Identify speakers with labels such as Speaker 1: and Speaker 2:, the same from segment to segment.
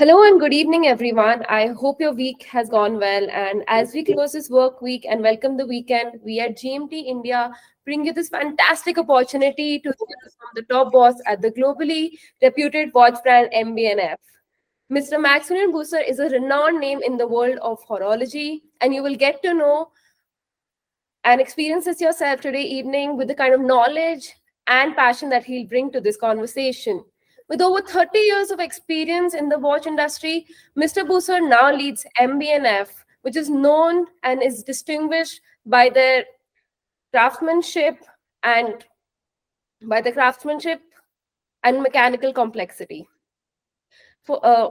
Speaker 1: Hello and good evening, everyone. I hope your week has gone well. And as we close this work week and welcome the weekend, we at GMT India bring you this fantastic opportunity to hear from the top boss at the globally reputed watch brand MB&F. Mr. Maximillian Büsser is a renowned name in the world of horology, and you will get to know and experience this yourself today evening with the kind of knowledge and passion that he'll bring to this conversation. With over 30 years of experience in the watch industry, Mr. Busser now leads MB&F, which is known and is distinguished by their craftsmanship and by the craftsmanship and mechanical complexity. For, uh,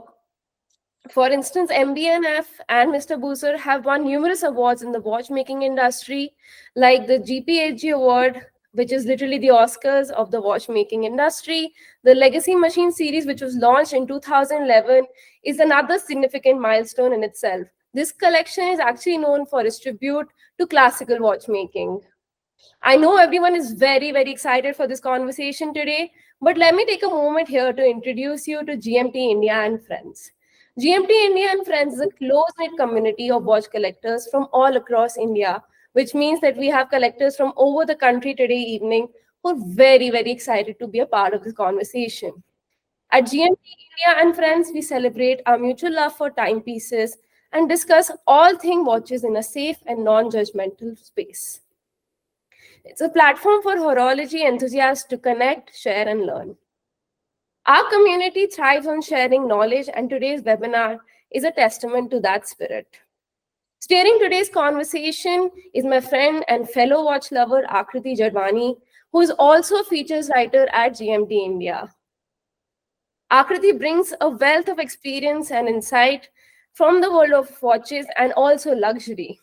Speaker 1: For instance, MB&F and Mr. Busser have won numerous awards in the watchmaking industry, like the GPHG Award, which is literally the Oscars of the watchmaking industry. The Legacy Machine series, which was launched in 2011, is another significant milestone in itself. This collection is actually known for its tribute to classical watchmaking. I know everyone is very, very excited for this conversation today, but let me take a moment here to introduce you to GMT India and Friends. GMT India and Friends is a close-knit community of watch collectors from all across India, which means that we have collectors from over the country today evening who are very, very excited to be a part of this conversation. At GMT India and Friends, we celebrate our mutual love for timepieces and discuss all things watches in a safe and non-judgmental space. It's a platform for horology enthusiasts to connect, share, and learn. Our community thrives on sharing knowledge, and today's webinar is a testament to that spirit. Steering today's conversation is my friend and fellow watch lover, Akriti Jadwani, who is also a features writer at GMT India. Akriti brings a wealth of experience and insight from the world of watches and also luxury.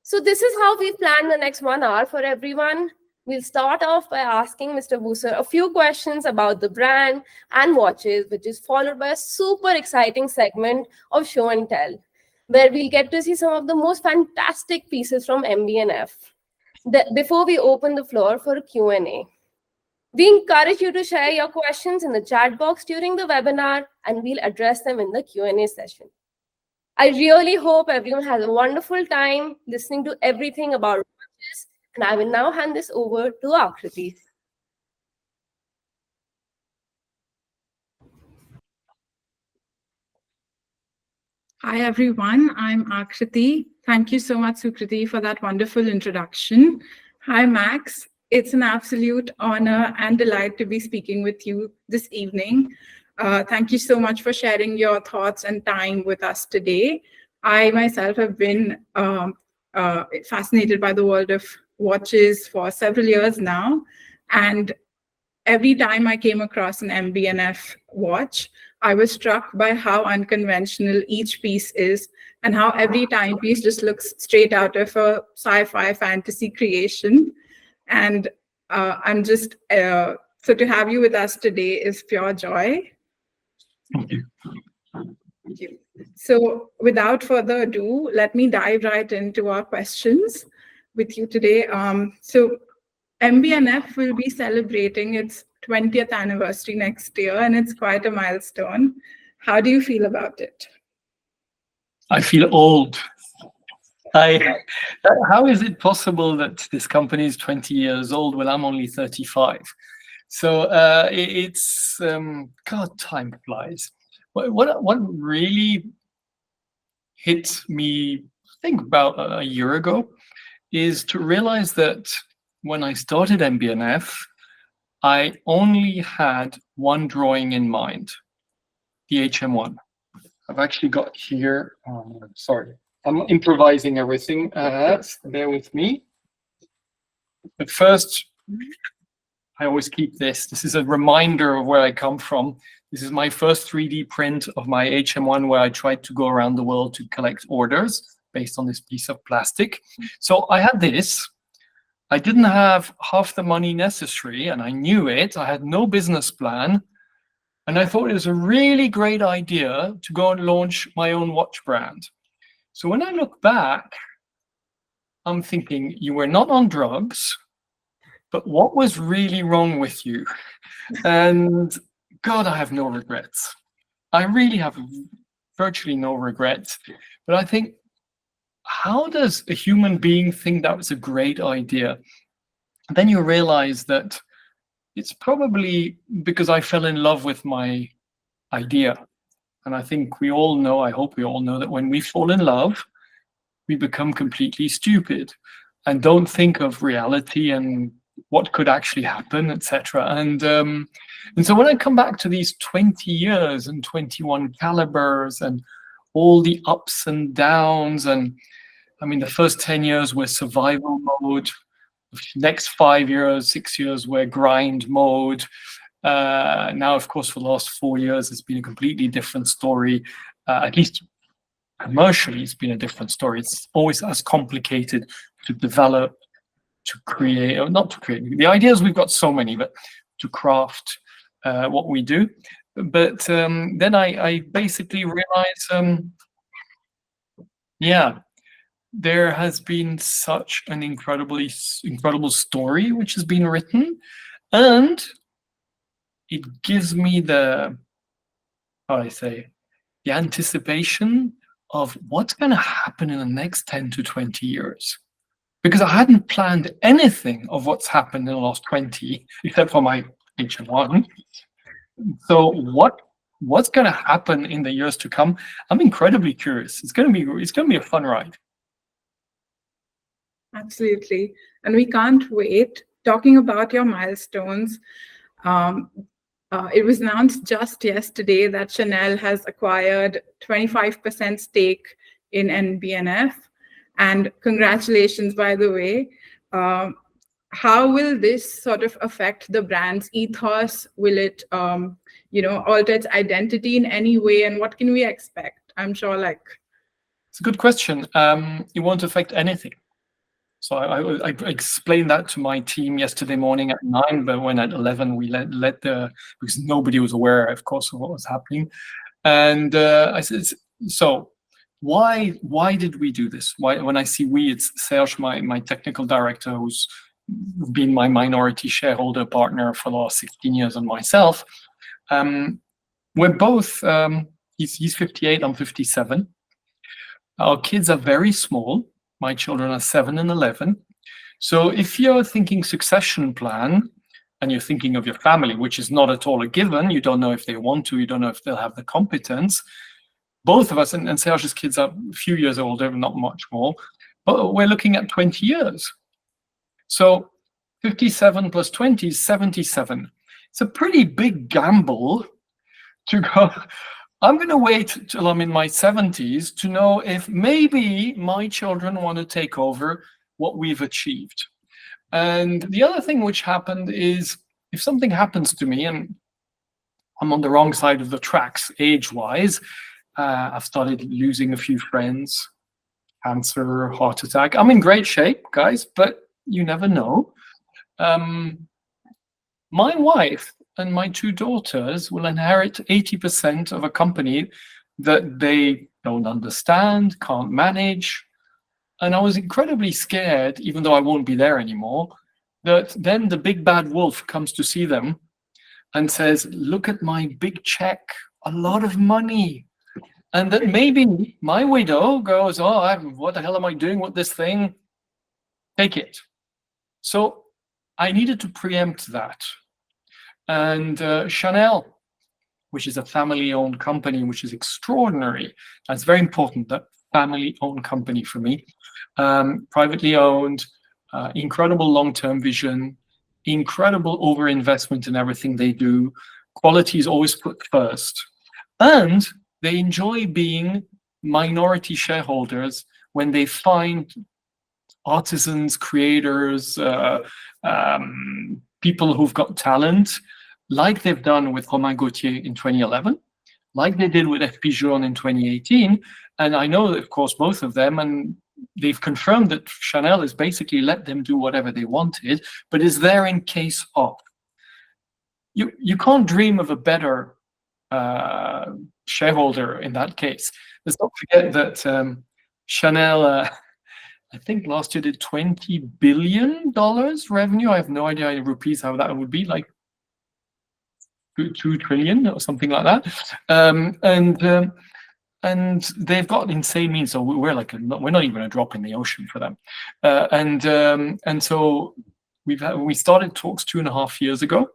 Speaker 1: So this is how we've planned the next 1 hour for everyone. We'll start off by asking Mr. Busser a few questions about the brand and watches, which is followed by a super exciting segment of show and tell, where we'll get to see some of the most fantastic pieces from MB&F. Before we open the floor for a Q&A. We encourage you to share your questions in the chat box during the webinar, and we'll address them in the Q&A session. I really hope everyone has a wonderful time listening to everything about watches, and I will now hand this over to Akriti.
Speaker 2: Hi, everyone. I'm Akriti. Thank you so much, Sukriti, for that wonderful introduction. Hi, Max. It's an absolute honor and delight to be speaking with you this evening. Thank you so much for sharing your thoughts and time with us today. I myself have been fascinated by the world of watches for several years now. And every time I came across an MB&F watch, I was struck by how unconventional each piece is and how every timepiece just looks straight out of a sci-fi fantasy creation. And I'm just, so to have you with us today is pure joy.
Speaker 3: Thank you.
Speaker 2: Thank you. So without further ado, let me dive right into our questions with you today. So MB&F will be celebrating its 20th anniversary next year, and it's quite a milestone. How do you feel about it?
Speaker 3: I feel old. How is it possible that this company is 20 years old when I'm only 35? So it's, God, time flies. What really hit me, I think about a year ago, is to realize that when I started MB&F, I only had one drawing in mind, the HM1. I've actually got here, sorry, I'm improvising everything. Bear with me. But first, I always keep this. This is a reminder of where I come from. This is my first 3D print of my HM1 where I tried to go around the world to collect orders based on this piece of plastic. So I had this. I didn't have half the money necessary, and I knew it. I had no business plan. And I thought it was a really great idea to go and launch my own watch brand. So when I look back, I'm thinking, you were not on drugs, but what was really wrong with you? And God, I have no regrets. I really have virtually no regrets. But I think, how does a human being think that was a great idea? And then you realize that it's probably because I fell in love with my idea. And I think we all know, I hope we all know, that when we fall in love, we become completely stupid and don't think of reality and what could actually happen, etc. And so when I come back to these 20 years and 21 calibers and all the ups and downs, and I mean, the first 10 years were survival mode. The next 5 years, 6 years were grind mode. Now, of course, for the last 4 years, it's been a completely different story. At least commercially, it's been a different story. It's always as complicated to develop, to create, or not to create. The ideas, we've got so many, but to craft what we do. But then I basically realized, yeah, there has been such an incredible story which has been written, and it gives me the, how do I say, the anticipation of what's going to happen in the next 10 to 20 years. Because I hadn't planned anything of what's happened in the last 20, except for my HM1. So what's going to happen in the years to come? I'm incredibly curious. It's going to be a fun ride.
Speaker 2: Absolutely. And we can't wait. Talking about your milestones, it was announced just yesterday that Chanel has acquired 25% stake in MB&F. And congratulations, by the way. How will this sort of affect the brand's ethos? Will it, alter its identity in any way? And what can we expect? I'm sure,
Speaker 3: it's a good question. It won't affect anything. So I explained that to my team yesterday morning at 9, but when at 11 we let because nobody was aware, of course, of what was happening. And I said, so why did we do this? Why, when I see we, it's Serge, my technical director, who's been my minority shareholder partner for the last 16 years, and myself. We're both, he's 58, I'm 57. Our kids are very small. My children are 7 and 11. So if you're thinking succession plan and you're thinking of your family, which is not at all a given, you don't know if they want to, you don't know if they'll have the competence. Both of us, and Serge's kids are a few years older, not much more, but we're looking at 20 years. So 57 plus 20 is 77. It's a pretty big gamble to go, I'm going to wait till I'm in my 70s to know if maybe my children want to take over what we've achieved. And the other thing which happened is, if something happens to me and I'm on the wrong side of the tracks age-wise, I've started losing a few friends, cancer, heart attack. I'm in great shape, guys, but you never know. My wife and my 2 daughters will inherit 80% of a company that they don't understand, can't manage. And I was incredibly scared, even though I won't be there anymore, that then the big bad wolf comes to see them and says, look at my big check, a lot of money. And that maybe my widow goes, oh, what the hell am I doing with this thing? Take it. So I needed to preempt that. And Chanel, which is a family-owned company, which is extraordinary. That's very important, that family-owned company for me. Privately owned, incredible long-term vision, incredible overinvestment in everything they do. Quality is always put first. And they enjoy being minority shareholders when they find artisans, creators, people who've got talent, like they've done with Romain Gauthier in 2011, like they did with FP Journe in 2018. And I know, of course, both of them, and they've confirmed that Chanel has basically let them do whatever they wanted, but is there in case of. You can't dream of a better shareholder in that case. Let's not forget that Chanel, I think last year did $20 billion revenue. I have no idea in rupees how that would be, like 2 trillion or something like that. And they've got insane means. So we're not even a drop in the ocean for them. And so we started talks 2.5 years ago,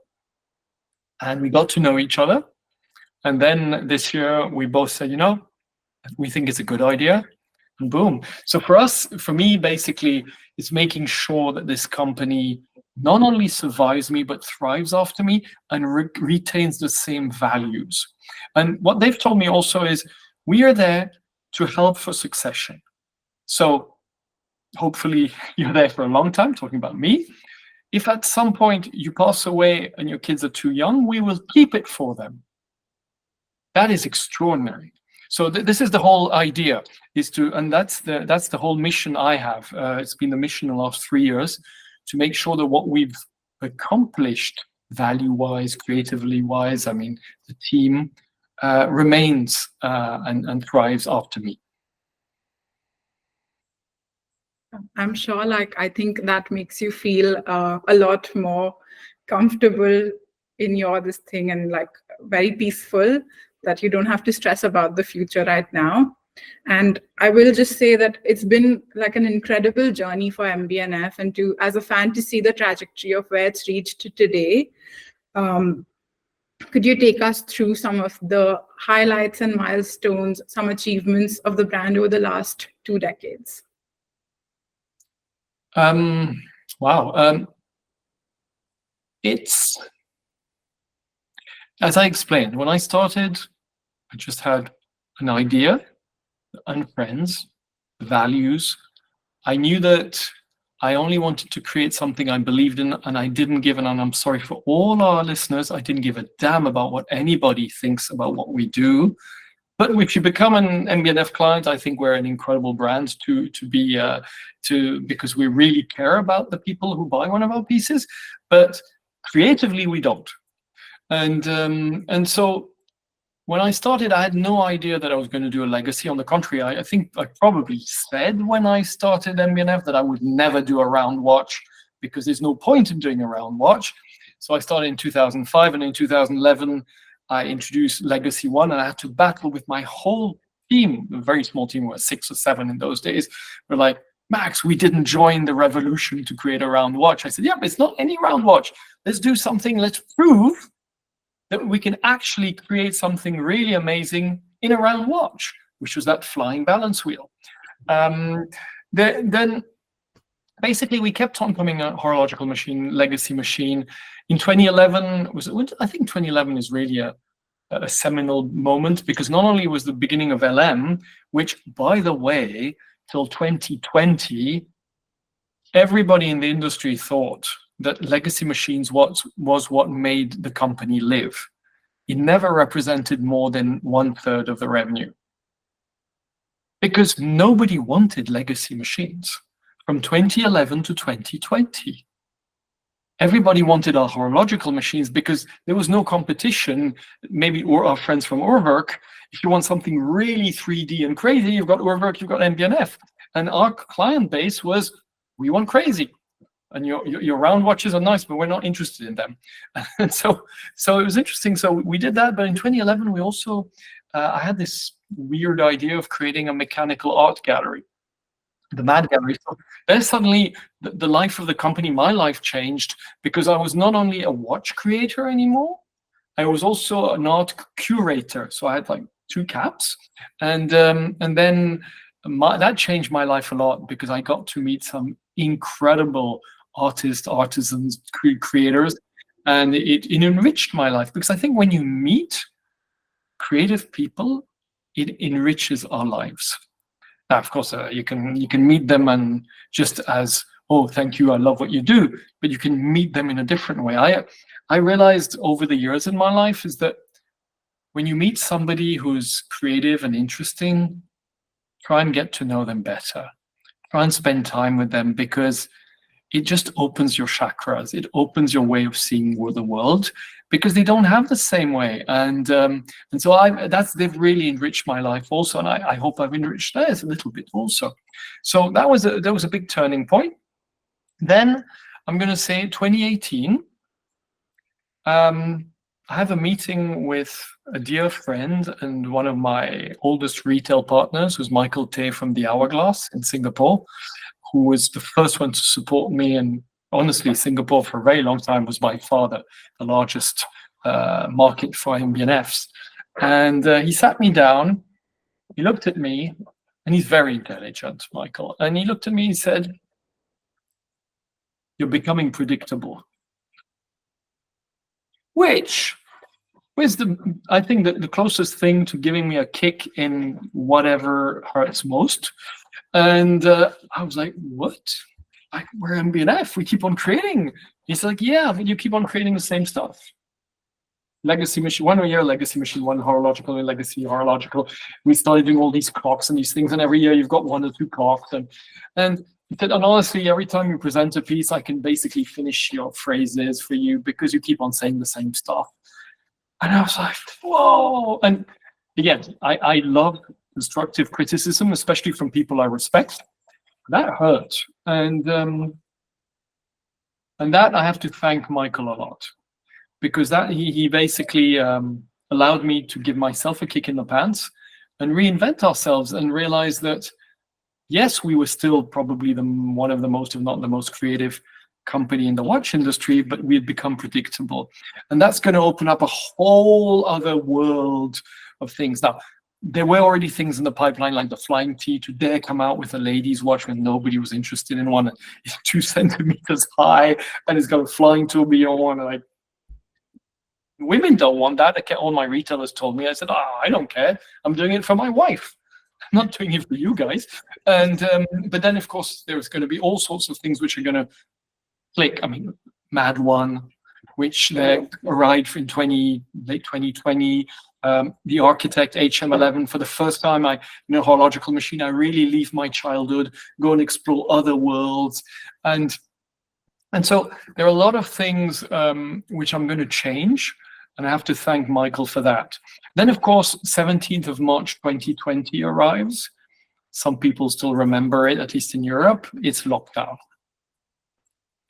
Speaker 3: and we got to know each other. And then this year we both said, we think it's a good idea, and boom. So for me, basically, it's making sure that this company not only survives me, but thrives after me and retains the same values. And what they've told me also is we are there to help for succession. So hopefully you're there for a long time, talking about me. If at some point you pass away and your kids are too young, we will keep it for them. That is extraordinary. So this is the whole idea, and that's the whole mission I have. It's been the mission the last 3 years, to make sure that what we've accomplished value-wise, creatively-wise, the team remains and thrives after me.
Speaker 2: I'm sure, I think that makes you feel a lot more comfortable in this thing, and very peaceful, that you don't have to stress about the future right now. And I will just say that it's been an incredible journey for MB&F, and as a fan, to see the trajectory of where it's reached today. Could you take us through some of the highlights and milestones, some achievements of the brand over the last 2 decades?
Speaker 3: Wow. It's, as I explained, when I started, I just had an idea and friends, values. I knew that I only wanted to create something I believed in, and I didn't give, and I'm sorry for all our listeners, I didn't give a damn about what anybody thinks about what we do. But if you become an MB&F client, I think we're an incredible brand because we really care about the people who buy one of our pieces. But creatively, we don't. And so when I started, I had no idea that I was going to do a legacy. On the contrary, I think I probably said when I started MB&F that I would never do a round watch, because there's no point in doing a round watch. So I started in 2005, and in 2011, I introduced Legacy 1, and I had to battle with my whole team, a very small team, we were 6 or 7 in those days. We're like, Max, we didn't join the revolution to create a round watch. I said, yeah, but it's not any round watch. Let's do something, let's prove that we can actually create something really amazing in a round watch, which was that flying balance wheel. Then basically we kept on coming a horological machine, legacy machine. In 2011, I think 2011 is really a seminal moment, because not only was the beginning of LM, which, by the way, till 2020, everybody in the industry thought that legacy machines was what made the company live. It never represented more than 1/3 of the revenue, because nobody wanted legacy machines from 2011 to 2020. Everybody wanted our horological machines because there was no competition. Maybe our friends from Urwerk, if you want something really 3D and crazy, you've got Urwerk, you've got MB&F. And our client base was, we want crazy. And your round watches are nice, but we're not interested in them. And so it was interesting. So we did that. But in 2011, we also, I had this weird idea of creating a mechanical art gallery, the Mad Gallery. So then suddenly the life of the company, my life changed, because I was not only a watch creator anymore, I was also an art curator. So I had 2 caps. And then that changed my life a lot, because I got to meet some incredible artists, artisans, creators, and it enriched my life. Because I think when you meet creative people, it enriches our lives. Now, of course, you can meet them and just as, oh, thank you, I love what you do, but you can meet them in a different way. I realized over the years in my life is that when you meet somebody who's creative and interesting, try and get to know them better. Try and spend time with them, because it just opens your chakras. It opens your way of seeing the world, because they don't have the same way. And so they've really enriched my life also, and I hope I've enriched theirs a little bit also. So that was a big turning point. Then I'm going to say 2018. I have a meeting with a dear friend and one of my oldest retail partners, who's Michael Tay from the Hourglass in Singapore, who was the first one to support me. And honestly, Singapore for a very long time was by far the largest market for MB&Fs. And he sat me down, he looked at me, and he's very intelligent, Michael. And he looked at me and said, "You're becoming predictable." Which was I think that the closest thing to giving me a kick in whatever hurts most. And I was like, "What? Like, we're MB&F, we keep on creating." He's like, "Yeah, but you keep on creating the same stuff. Legacy machine, 1 year legacy machine, 1 horological and legacy horological. We started doing all these clocks and these things, and every year you've got 1 or 2 clocks." And he said, "And honestly, every time you present a piece, I can basically finish your phrases for you because you keep on saying the same stuff." And I was like, whoa. And again, I love constructive criticism, especially from people I respect. That hurt. And that I have to thank Michael a lot, because that he basically allowed me to give myself a kick in the pants and reinvent ourselves and realize that, yes, we were still probably one of the most, if not the most creative company in the watch industry, but we had become predictable. And that's going to open up a whole other world of things. Now, there were already things in the pipeline, like the Flying T, to dare come out with a ladies' watch when nobody was interested in one. It's 2 centimeters high, and it's got a flying tourbillon on. Like, women don't want that. All my retailers told me. I said, "Oh, I don't care. I'm doing it for my wife. I'm not doing it for you guys." And but then, of course, there's going to be all sorts of things which are going to click. I mean, Mad One, which arrived in late 2020. The Architect HM11, for the first time, horological machine, I really leave my childhood, go and explore other worlds. And so there are a lot of things which I'm going to change, and I have to thank Michael for that. Then, of course, 17th of March 2020 arrives. Some people still remember it, at least in Europe. It's lockdown.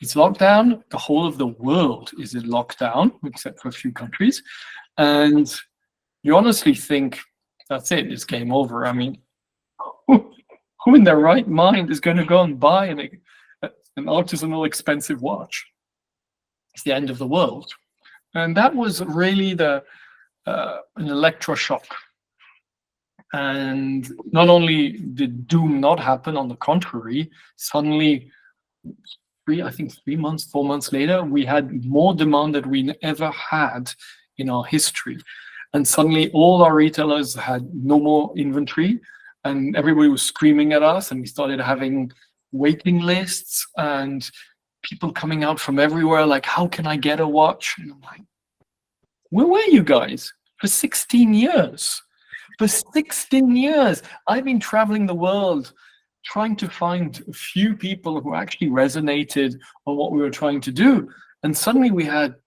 Speaker 3: It's lockdown. The whole of the world is in lockdown, except for a few countries. And you honestly think, that's it, it's game over. I mean, who in their right mind is going to go and buy an artisanal expensive watch? It's the end of the world. And that was really an electroshock. And not only did doom not happen, on the contrary, suddenly, 3 months, 4 months later, we had more demand than we ever had in our history. And suddenly all our retailers had no more inventory, and everybody was screaming at us, and we started having waiting lists and people coming out from everywhere, like, "How can I get a watch?" And I'm like, where were you guys for 16 years? For 16 years, I've been traveling the world trying to find a few people who actually resonated on what we were trying to do. And suddenly we had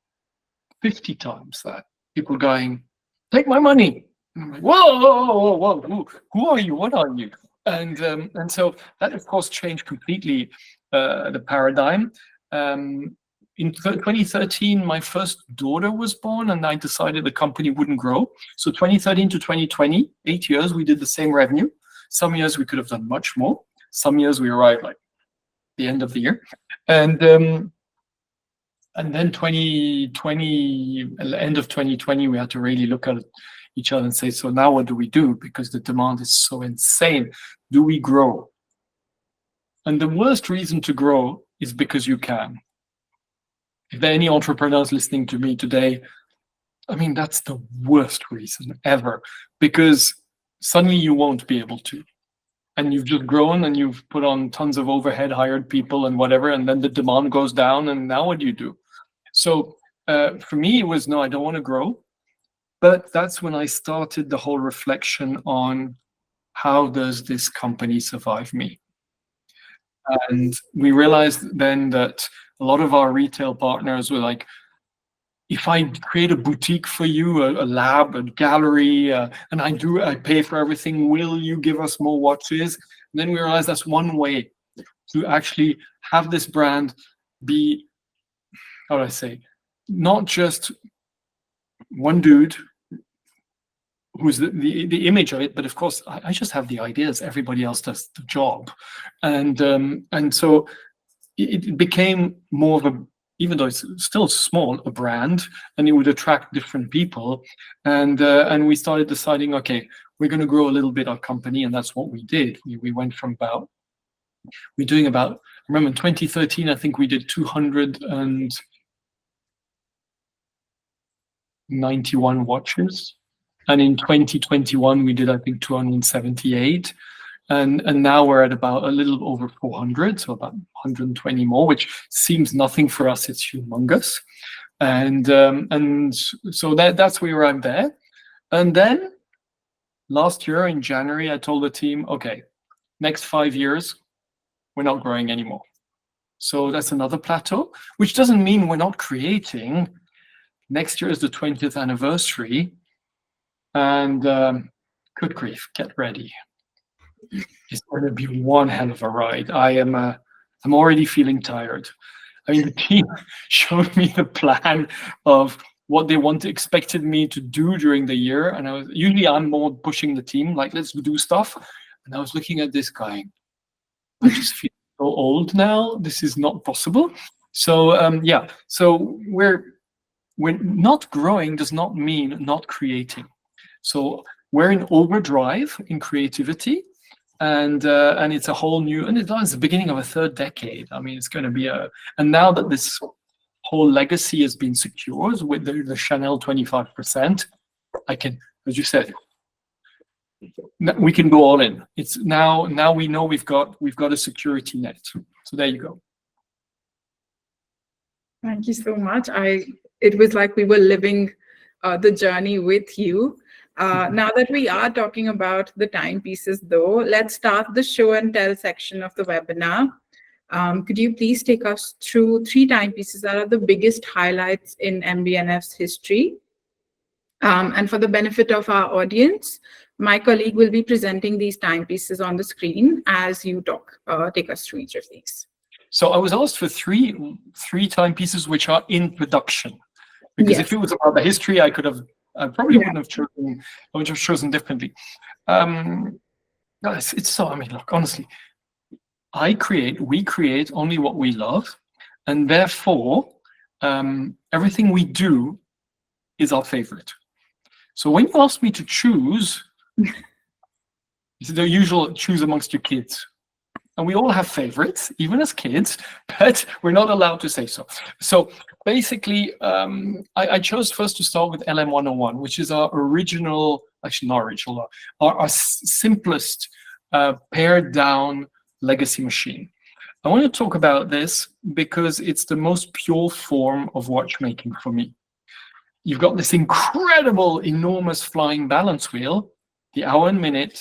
Speaker 3: 50 times that. People going, "Take my money." And I'm like, whoa, who are you? What are you? And so that, of course, changed completely the paradigm. In 2013, my first daughter was born, and I decided the company wouldn't grow. So 2013 to 2020, 8 years, we did the same revenue. Some years we could have done much more. Some years we arrived like the end of the year. And then 2020, end of 2020, we had to really look at each other and say, so now what do we do? Because the demand is so insane. Do we grow? And the worst reason to grow is because you can. If there are any entrepreneurs listening to me today, I mean, that's the worst reason ever, because suddenly you won't be able to. And you've just grown and you've put on tons of overhead, hired people and whatever, and then the demand goes down, and now what do you do? So for me, it was, no, I don't want to grow. But that's when I started the whole reflection on, how does this company survive me? And we realized then that a lot of our retail partners were like, if I create a boutique for you, a lab, a gallery, and I pay for everything, will you give us more watches? And then we realized that's one way to actually have this brand be, how do I say, not just one dude who's the image of it, but of course I just have the ideas. Everybody else does the job, and so it became more of a, even though it's still small, a brand, and it would attract different people, and we started deciding, okay, we're going to grow a little bit our company, and that's what we did. We went from about, we're doing about, I remember in 2013, I think we did 291 watches. And in 2021, we did, I think, 278. And now we're at about a little over 400, so about 120 more, which seems nothing for us. It's humongous. And so that's where I'm there. And then last year in January, I told the team, okay, next 5 years, we're not growing anymore. So that's another plateau, which doesn't mean we're not creating. Next year is the 20th anniversary. And good grief, get ready. It's going to be one hell of a ride. I'm already feeling tired. I mean, the team showed me the plan of what they expected me to do during the year. And I'm more pushing the team, like, let's do stuff. And I was looking at this guy. I just feel so old now. This is not possible. So yeah, so we're not growing does not mean not creating. So we're in overdrive in creativity, and it's a whole new, and it's the beginning of a third decade. I mean, it's going to be and now that this whole legacy has been secured with the Chanel 25%, I can, as you said, we can go all in. It's now we know we've got a security net. So there you go.
Speaker 2: Thank you so much. It was like we were living the journey with you. Now that we are talking about the timepieces, though, let's start the show and tell section of the webinar. Could you please take us through 3 timepieces that are the biggest highlights in MB&F's history? And for the benefit of our audience, my colleague will be presenting these timepieces on the screen as you take us through each of these.
Speaker 3: So I was asked for three timepieces which are in production, because if it was about the history, I probably wouldn't have chosen. I would have chosen differently. It's so. I mean, look, honestly, we create only what we love, and therefore, everything we do is our favorite. So when you ask me to choose, it's the usual choose amongst your kids. And we all have favorites, even as kids, but we're not allowed to say so. So basically, I chose first to start with LM1O1, which is our original, actually not original, our simplest pared down legacy machine. I want to talk about this because it's the most pure form of watchmaking for me. You've got this incredible, enormous flying balance wheel, the hour and minute,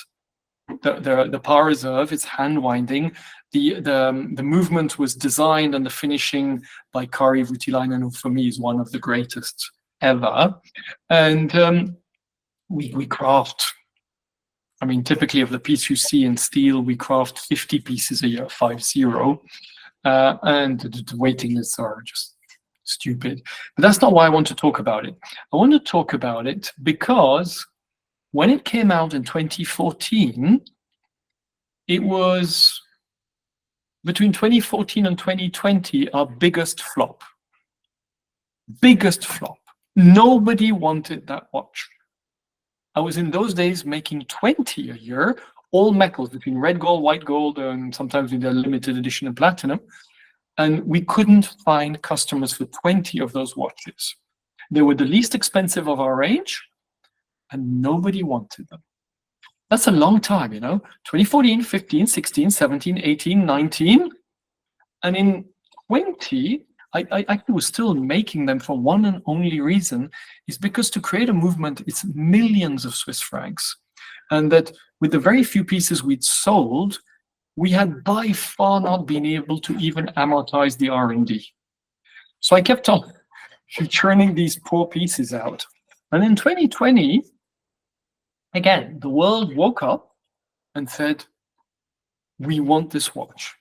Speaker 3: the power reserve, it's hand winding. The movement was designed and the finishing by Kari Voutilainen, who for me is one of the greatest ever. And we craft, I mean, typically of the piece you see in steel, we craft 50 pieces a year, 50. And the waiting lists are just stupid. But that's not why I want to talk about it. I want to talk about it because when it came out in 2014, it was between 2014 and 2020 our biggest flop. Biggest flop. Nobody wanted that watch. I was in those days making 20 a year, all metals between red gold, white gold, and sometimes with a limited edition of platinum. And we couldn't find customers for 20 of those watches. They were the least expensive of our range, and nobody wanted them. That's a long time, 2014, 15, 16, 17, 18, 19. And in 20, I was still making them for one and only reason, is because to create a movement, it's millions of Swiss francs. And that with the very few pieces we'd sold, we had by far not been able to even amortize the R&D. So I kept on churning these poor pieces out. And in 2020, again, the world woke up and said, we want this watch.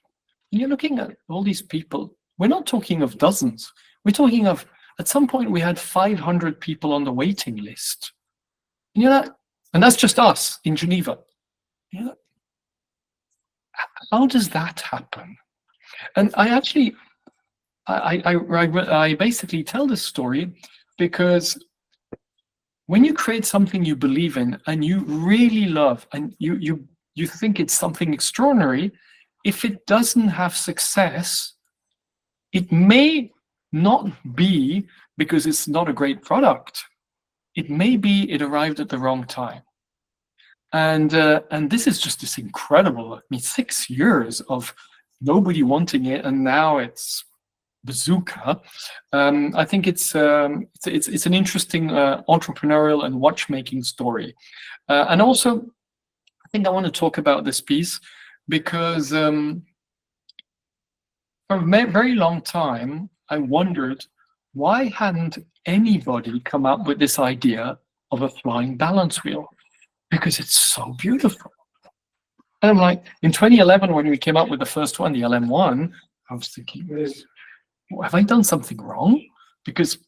Speaker 3: And you're looking at all these people. We're not talking of dozens. We're talking of At some point, we had 500 people on the waiting list. You know, and that's just us in Geneva. You know, how does that happen? And I basically tell this story because when you create something you believe in and you really love, and you think it's something extraordinary, if it doesn't have success, it may not be because it's not a great product. It may be it arrived at the wrong time. And this is just this incredible, 6 years of nobody wanting it, and now it's bazooka. I think it's an interesting entrepreneurial and watchmaking story. And also, I think I want to talk about this piece because for a very long time, I wondered why hadn't anybody come up with this idea of a flying balance wheel? Because it's so beautiful. And I'm like, in 2011, when we came up with the first one, the LM1, I was thinking, have I done something wrong? Because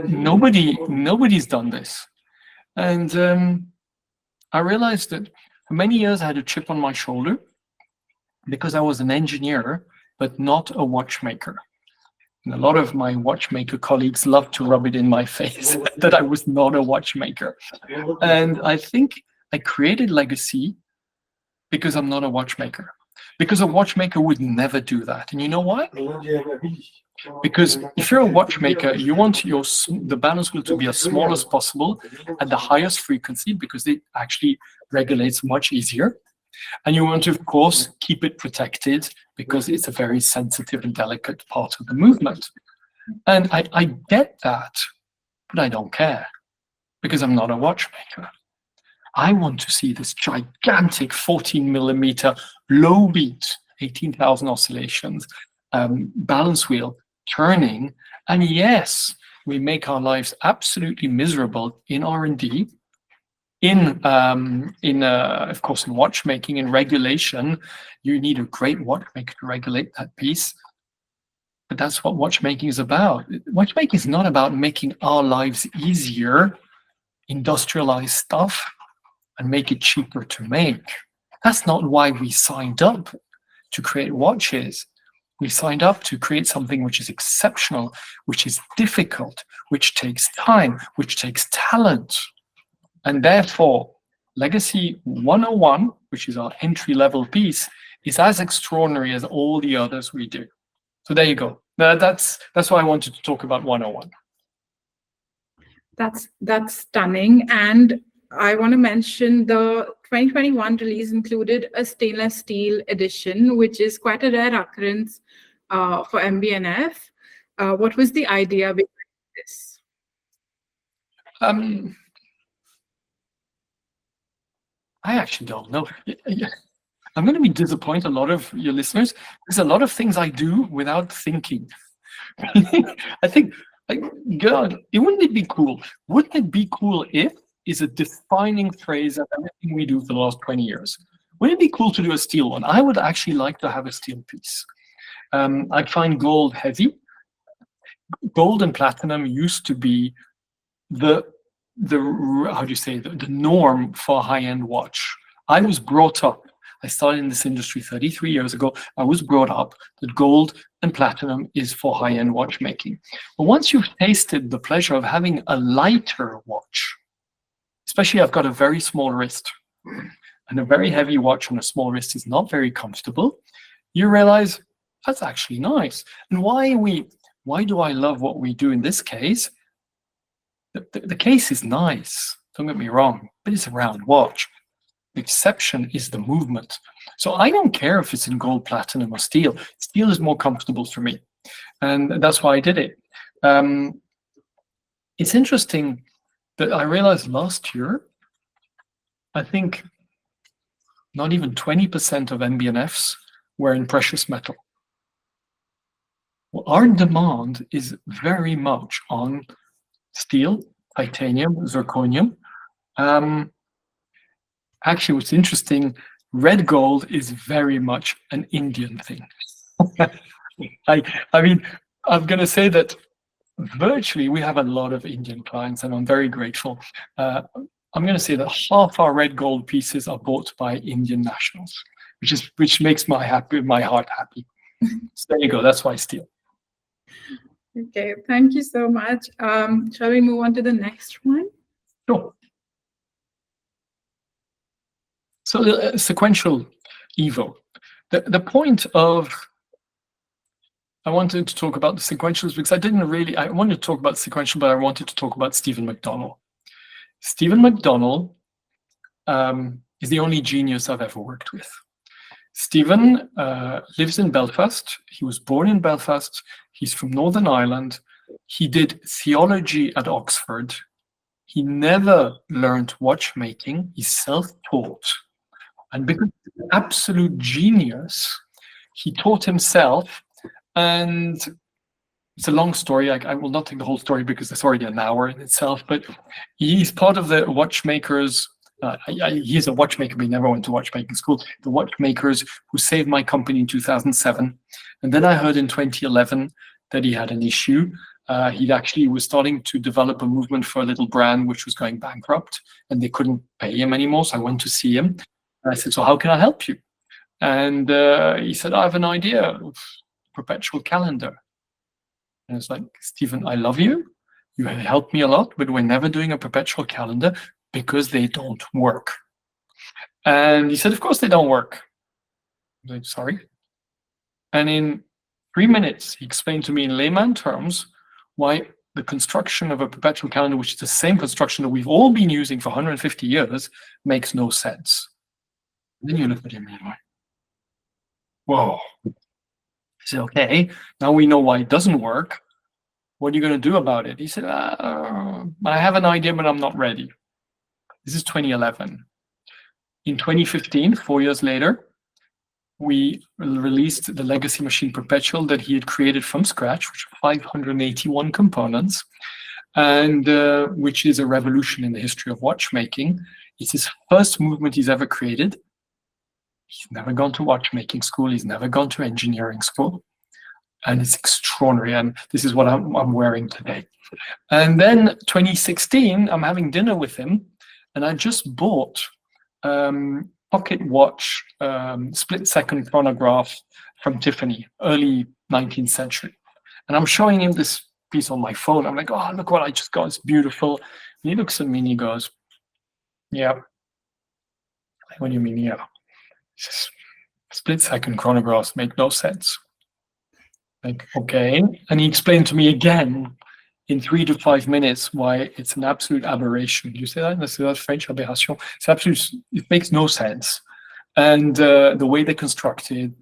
Speaker 3: nobody's done this. And I realized that for many years I had a chip on my shoulder because I was an engineer, but not a watchmaker. And a lot of my watchmaker colleagues love to rub it in my face that I was not a watchmaker. And I think I created legacy because I'm not a watchmaker. Because a watchmaker would never do that. And you know why? Because if you're a watchmaker, you want the balance wheel to be as small as possible at the highest frequency because it actually regulates much easier. And you want to, of course, keep it protected because it's a very sensitive and delicate part of the movement. And I get that, but I don't care because I'm not a watchmaker. I want to see this gigantic 14 millimeter low beat, 18,000 oscillations, balance wheel turning. And yes, we make our lives absolutely miserable in R&D, of course, in watchmaking and regulation. You need a great watchmaker to regulate that piece. But that's what watchmaking is about. Watchmaking is not about making our lives easier, industrialize stuff, and make it cheaper to make. That's not why we signed up to create watches. We signed up to create something which is exceptional, which is difficult, which takes time, which takes talent. And therefore, Legacy 101, which is our entry-level piece, is as extraordinary as all the others we do. So there you go. That's why I wanted to talk about 101.
Speaker 2: That's stunning. And I want to mention the 2021 release included a stainless steel edition, which is quite a rare occurrence for MB&F. What was the idea behind this?
Speaker 3: I actually don't know. I'm going to be disappoint a lot of your listeners. There's a lot of things I do without thinking. I think, God, wouldn't it be cool? Wouldn't it be cool if is a defining phrase of everything we do for the last 20 years? Wouldn't it be cool to do a steel one? I would actually like to have a steel piece. I find gold heavy. Gold and platinum used to be the norm for a high-end watch. I was brought up, I started in this industry 33 years ago. I was brought up that gold and platinum is for high-end watchmaking. But once you've tasted the pleasure of having a lighter watch, especially I've got a very small wrist, and a very heavy watch on a small wrist is not very comfortable, you realize that's actually nice. And why do I love what we do in this case? The case is nice, don't get me wrong, but it's a round watch. The exception is the movement. So I don't care if it's in gold, platinum, or steel. Steel is more comfortable for me. And that's why I did it. It's interesting that I realized last year, I think not even 20% of MB&Fs were in precious metal. Well, our demand is very much on steel, titanium, zirconium. Actually, what's interesting, red gold is very much an Indian thing. I mean, I'm going to say that virtually we have a lot of Indian clients, and I'm very grateful. I'm going to say that half our red gold pieces are bought by Indian nationals, which makes my heart happy. So there you go. That's why I steal.
Speaker 2: Okay, thank you so much. Shall we move on to the next one?
Speaker 3: Sure. So the sequential Evo. The point of I wanted to talk about the sequentials because I wanted to talk about sequential, but I wanted to talk about Stephen McDonnell. Stephen McDonnell is the only genius I've ever worked with. Stephen lives in Belfast. He was born in Belfast. He's from Northern Ireland. He did theology at Oxford. He never learned watchmaking. He's self-taught. And because he's an absolute genius, he taught himself. And it's a long story. I will not take the whole story because it's already an hour in itself. But he's part of the watchmakers. He's a watchmaker, but he never went to watchmaking school. The watchmakers who saved my company in 2007. And then I heard in 2011 that he had an issue. He actually was starting to develop a movement for a little brand which was going bankrupt, and they couldn't pay him anymore. So I went to see him. And I said, so how can I help you? And he said, I have an idea. Perpetual calendar. And it's like, Stephen, I love you. You have helped me a lot, but we're never doing a perpetual calendar because they don't work. And he said, of course they don't work. I was like, sorry. And in 3 minutes, he explained to me in layman terms why the construction of a perpetual calendar, which is the same construction that we've all been using for 150 years, makes no sense. And then you look at him and you're like, whoa. I said, okay, now we know why it doesn't work. What are you going to do about it? He said, I have an idea, but I'm not ready. This is 2011. In 2015, 4 years later, we released the legacy machine Perpetual that he had created from scratch, which are 581 components, and which is a revolution in the history of watchmaking. It's his first movement he's ever created. He's never gone to watchmaking school. He's never gone to engineering school. And it's extraordinary. And this is what I'm wearing today. And then 2016, I'm having dinner with him. And I just bought pocket watch split-second chronograph from Tiffany, early 19th century. And I'm showing him this piece on my phone. I'm like, oh, look what I just got. It's beautiful. And he looks at me and he goes, yeah. What do you mean, yeah? Split-second chronographs make no sense. Like, okay. And he explained to me again in 3 to 5 minutes why it's an absolute aberration. You say that? That's French, aberration. It's absolute, it makes no sense. And the way they're constructed,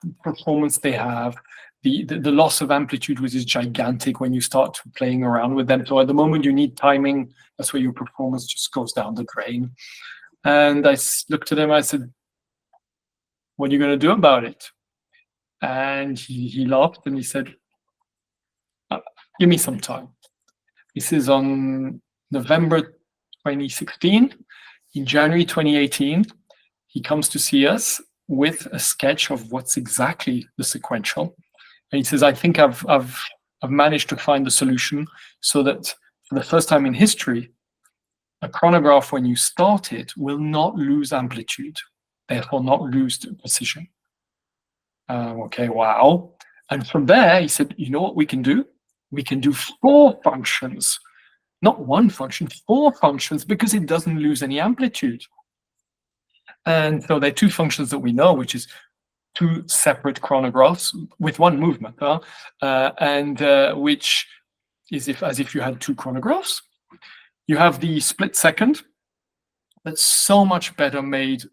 Speaker 3: the performance they have, the loss of amplitude, which is gigantic when you start playing around with them. So at the moment you need timing, that's where your performance just goes down the drain. And I looked at him, I said, what are you going to do about it? And he laughed and he said, give me some time. This is on November 2016. In January 2018, he comes to see us with a sketch of what's exactly the sequential. And he says, I think I've managed to find the solution so that for the first time in history, a chronograph, when you start it, will not lose amplitude, therefore not lose precision. Okay, wow. And from there, he said, you know what we can do? We can do 4 functions, not 1 function, 4 functions, because it doesn't lose any amplitude. And so there are 2 functions that we know, which is 2 separate chronographs with 1 movement, which is as if you had 2 chronographs. You have the split second, that's so much better made,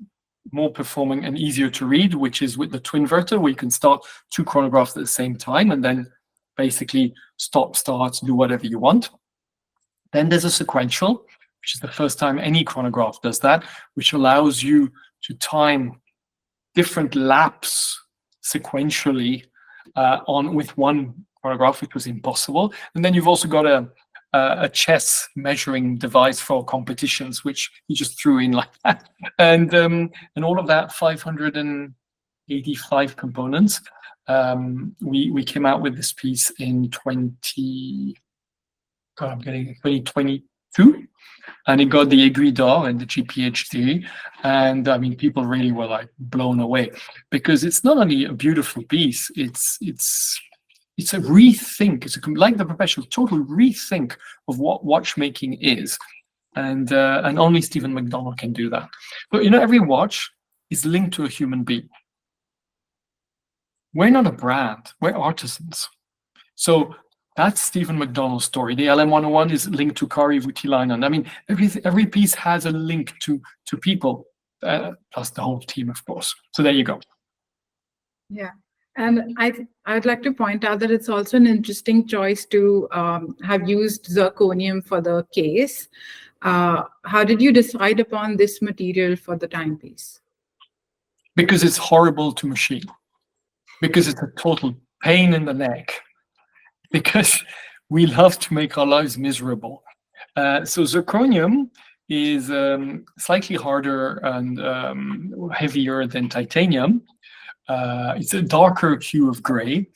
Speaker 3: more performing and easier to read, which is with the twinverter, where you can start 2 chronographs at the same time and then basically stop, start, do whatever you want. Then there's a sequential, which is the first time any chronograph does that, which allows you to time different laps sequentially with 1 chronograph, which was impossible. And then you've also got a chess measuring device for competitions, which you just threw in like that. And all of that, 585 components. we came out with this piece in 2022, and it got the Aiguille d'Or and the GPHD, and I mean, people really were like blown away, because it's not only a beautiful piece, it's a rethink. It's like the professional total rethink of what watchmaking is, and only Stephen McDonald can do that. But you know, every watch is linked to a human being. We're not a brand, we're artisans. So that's Stephen McDonald's story. The LM1O1 is linked to Kari Voutilainen. I mean, every piece has a link to people, plus the whole team, of course. So there you go.
Speaker 2: Yeah. And I'd like to point out that it's also an interesting choice to have used zirconium for the case. How did you decide upon this material for the timepiece?
Speaker 3: Because it's horrible to machine. Because it's a total pain in the neck. Because we love to make our lives miserable. So zirconium is slightly harder and heavier than titanium. It's a darker hue of gray,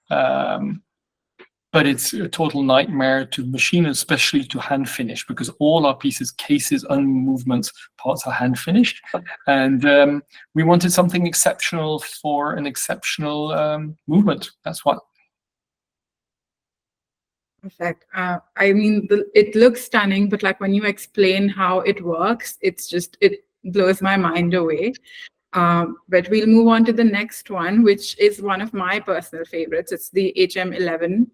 Speaker 3: but it's a total nightmare to machine, especially to hand finish, because all our pieces, cases, and movements parts are hand finished. And we wanted something exceptional for an exceptional movement. That's what.
Speaker 2: Perfect. I mean, it looks stunning, but like when you explain how it works, it blows my mind away. But we'll move on to the next one, which is one of my personal favorites. It's the HM11.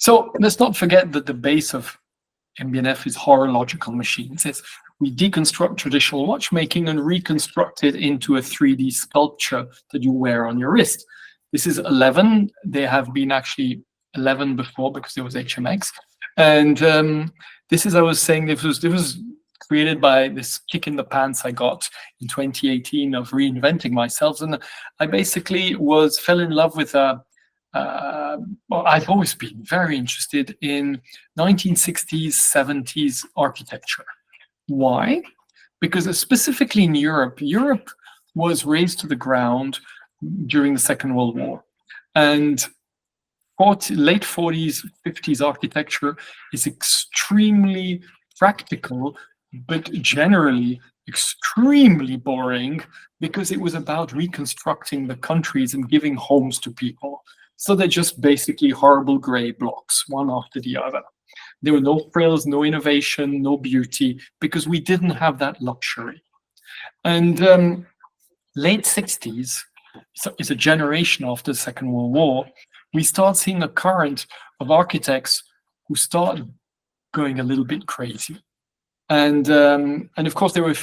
Speaker 3: So let's not forget that the base of MB&F is horological machines. We deconstruct traditional watchmaking and reconstruct it into a 3D sculpture that you wear on your wrist. This is 11. There have been actually 11 before, because there was HMX. And this is, I was saying, this was created by this kick in the pants I got in 2018 of reinventing myself. And I basically fell in love with well, I've always been very interested in 1960s, 70s architecture. Why? Because specifically in Europe was razed to the ground during the Second World War. And late 40s, 50s architecture is extremely practical, but generally extremely boring, because it was about reconstructing the countries and giving homes to people. So they're just basically horrible gray blocks, one after the other. There were no frills, no innovation, no beauty, because we didn't have that luxury. And late 60s, so it's a generation after the Second World War, we start seeing a current of architects who start going a little bit crazy. And of course, they were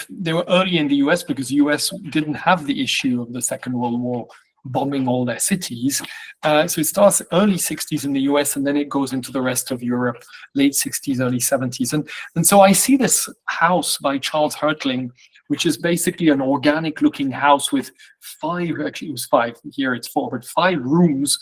Speaker 3: early in the US, because the US didn't have the issue of the Second World War bombing all their cities. So it starts early 60s in the US, and then it goes into the rest of Europe, late 60s, early 70s. And so I see this house by Charles Hertling, which is basically an organic looking house with actually it was 5, here it's 4, but 5 rooms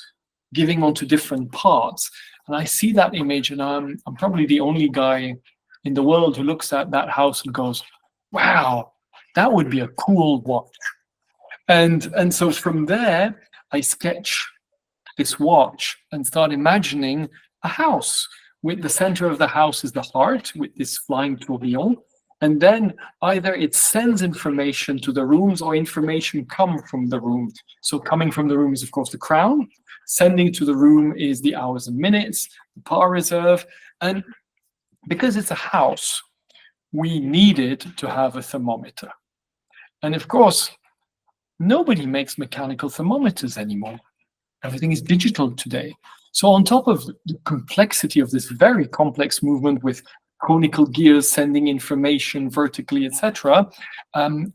Speaker 3: giving onto different parts. And I see that image, and I'm probably the only guy in the world who looks at that house and goes, wow, that would be a cool watch. And so from there, I sketch this watch and start imagining a house. With the center of the house is the heart, with this flying tourbillon. And then either it sends information to the rooms, or information come from the room. So coming from the room is, of course, the crown. Sending to the room is the hours and minutes, the power reserve. And because it's a house, we needed to have a thermometer. And of course, nobody makes mechanical thermometers anymore. Everything is digital today. So on top of the complexity of this very complex movement with conical gears sending information vertically, etc.,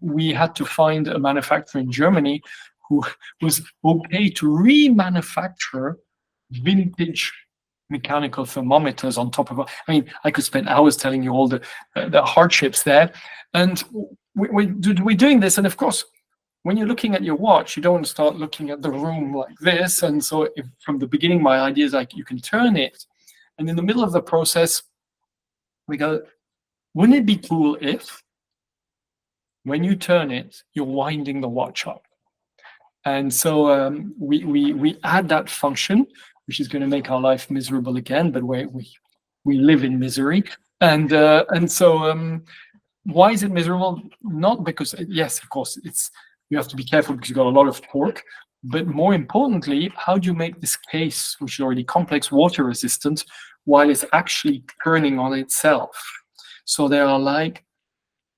Speaker 3: we had to find a manufacturer in Germany who was okay to remanufacture vintage mechanical thermometers on top of. I mean, I could spend hours telling you all the hardships there, and we're doing this. And of course, when you're looking at your watch, you don't want to start looking at the room like this. And so, from the beginning, my idea is like you can turn it, and in the middle of the process, we go, wouldn't it be cool if, when you turn it, you're winding the watch up? And so we add that function, which is going to make our life miserable again, but we live in misery. And so why is it miserable? Not because, yes, of course, you have to be careful because you've got a lot of torque, but more importantly, how do you make this case, which is already complex, water resistant, while it's actually turning on itself? So there are like,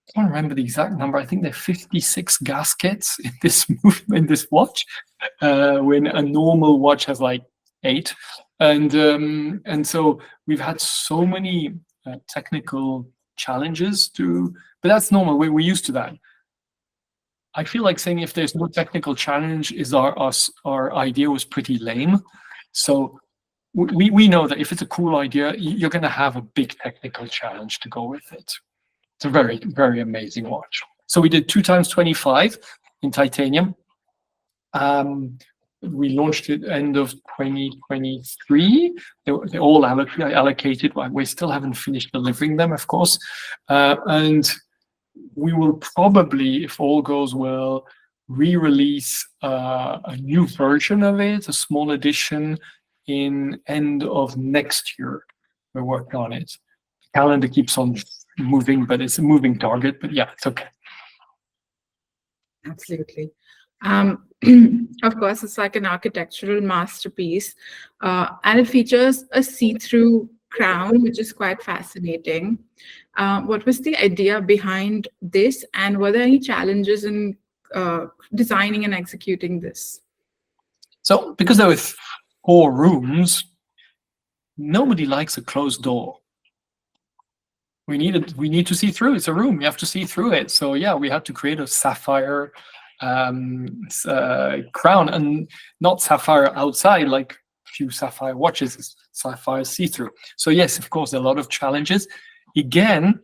Speaker 3: I can't remember the exact number. I think there are 56 gaskets in this watch, when a normal watch has like 8. And so we've had so many technical challenges but that's normal. We're used to that. I feel like saying if there's no technical challenge, our idea was pretty lame. So we know that if it's a cool idea, you're going to have a big technical challenge to go with it. It's a very, very amazing watch. So we did 2 times 25 in titanium. We launched it end of 2023. They're all allocated. We still haven't finished delivering them, of course. And we will probably, if all goes well, re-release a new version of it, a small edition, in end of next year. We're working on it. The calendar keeps on moving, but it's a moving target. But yeah, it's okay.
Speaker 2: Absolutely. Of course, it's like an architectural masterpiece, and it features a see-through crown, which is quite fascinating. What was the idea behind this, and were there any challenges in designing and executing this?
Speaker 3: So, because there were 4 rooms, nobody likes a closed door. We need to see through. It's a room. You have to see through it. So yeah, we had to create a sapphire crown, and not sapphire outside like a few sapphire watches. It's sapphire see-through. So yes, of course, there are a lot of challenges. Again,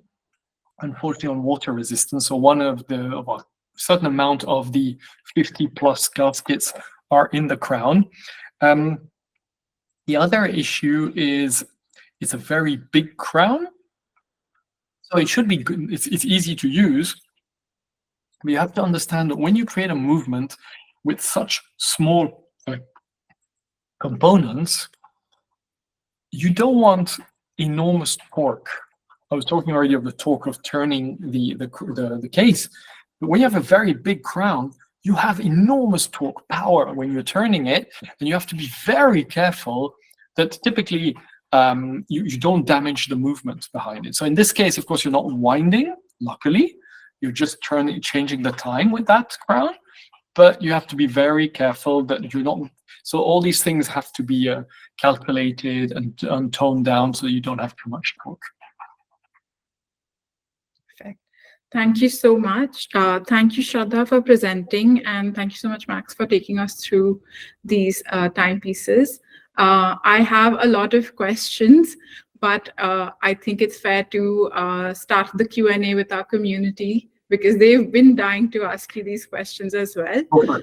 Speaker 3: unfortunately, on water resistance. So one of a certain amount of the 50+ gaskets are in the crown. The other issue is it's a very big crown. So it should be good. It's easy to use. But you have to understand that when you create a movement with such small components, you don't want enormous torque. I was talking already of the torque of turning the case. But when you have a very big crown, you have enormous torque power when you're turning it, and you have to be very careful that typically you don't damage the movement behind it. So in this case, of course, you're not winding, luckily. You're just changing the time with that crown, but you have to be very careful that you're not. So all these things have to be calculated and toned down so you don't have too much torque.
Speaker 2: Perfect. Thank you so much. Thank you, Shraddha, for presenting, and thank you so much, Max, for taking us through these timepieces. I have a lot of questions, but I think it's fair to start the Q&A with our community, because they've been dying to ask you these questions as well.
Speaker 3: Okay.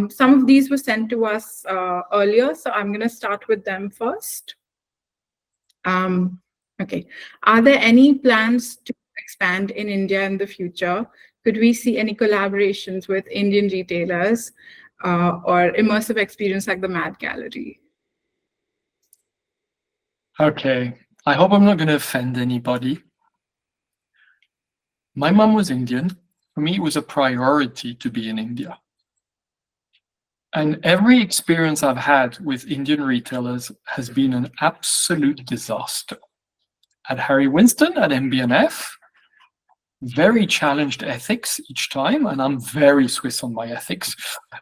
Speaker 2: Some of these were sent to us earlier, so I'm going to start with them first. Okay. Are there any plans to expand in India in the future? Could we see any collaborations with Indian retailers or immersive experience like the Mad Gallery?
Speaker 3: Okay. I hope I'm not going to offend anybody. My mom was Indian. For me, it was a priority to be in India. And every experience I've had with Indian retailers has been an absolute disaster. At Harry Winston, at MB&F, very challenged ethics each time, and I'm very Swiss on my ethics.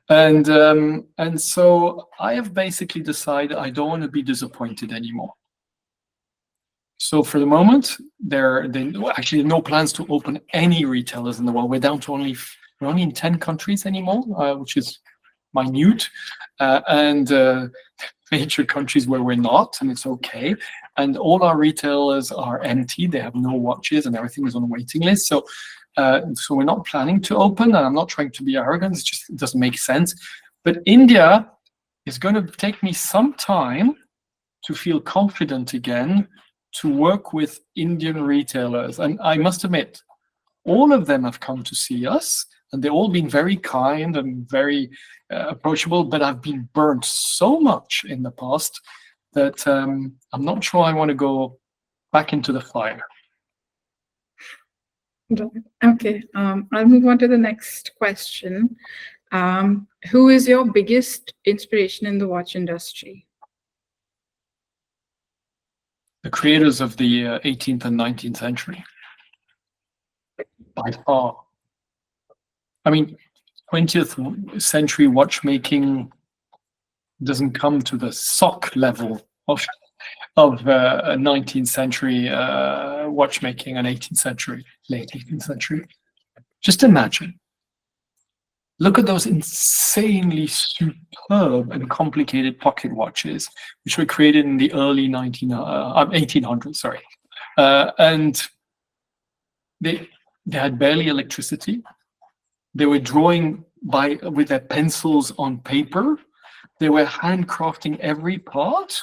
Speaker 3: And so I have basically decided I don't want to be disappointed anymore. So for the moment, there actually no plans to open any retailers in the world. We're down to we're only in 10 countries anymore, which is minute, and major countries where we're not, and it's okay. And all our retailers are empty. They have no watches, and everything is on a waiting list. So we're not planning to open, and I'm not trying to be arrogant. It doesn't make sense. But India is going to take me some time to feel confident again to work with Indian retailers. And I must admit, all of them have come to see us, and they've all been very kind and very approachable, but I've been burnt so much in the past that I'm not sure I want to go back into the fire.
Speaker 2: Okay, I'll move on to the next question. Who is your biggest inspiration in the watch industry?
Speaker 3: The creators of the 18th and 19th century, by far. I mean, 20th century watchmaking doesn't come to the sock level of 19th century watchmaking and 18th century, late 18th century. Just imagine. Look at those insanely superb and complicated pocket watches, which were created in the early 1800s, sorry. And they had barely electricity. They were drawing with their pencils on paper. They were handcrafting every part.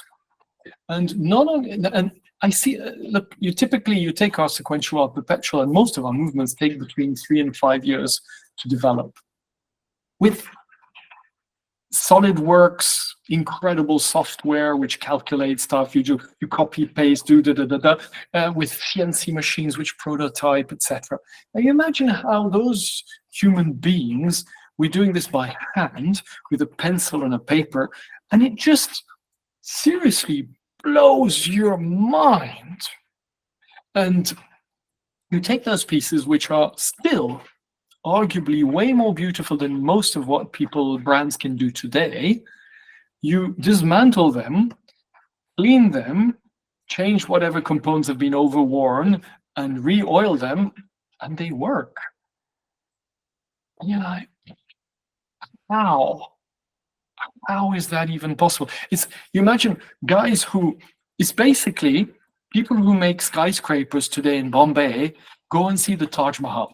Speaker 3: And not only, and I see, look, you take our sequential or perpetual, and most of our movements take between 3 and 5 years to develop. With SolidWorks, incredible software which calculates stuff, you copy paste, with CNC machines which prototype, etc. Now you imagine how those human beings were doing this by hand with a pencil and a paper, and it just seriously blows your mind. And you take those pieces which are still arguably way more beautiful than most of what brands can do today. You dismantle them, clean them, change whatever components have been overworn, and re-oil them, and they work. And you're like, how is that even possible? You imagine guys it's basically people who make skyscrapers today in Bombay go and see the Taj Mahal.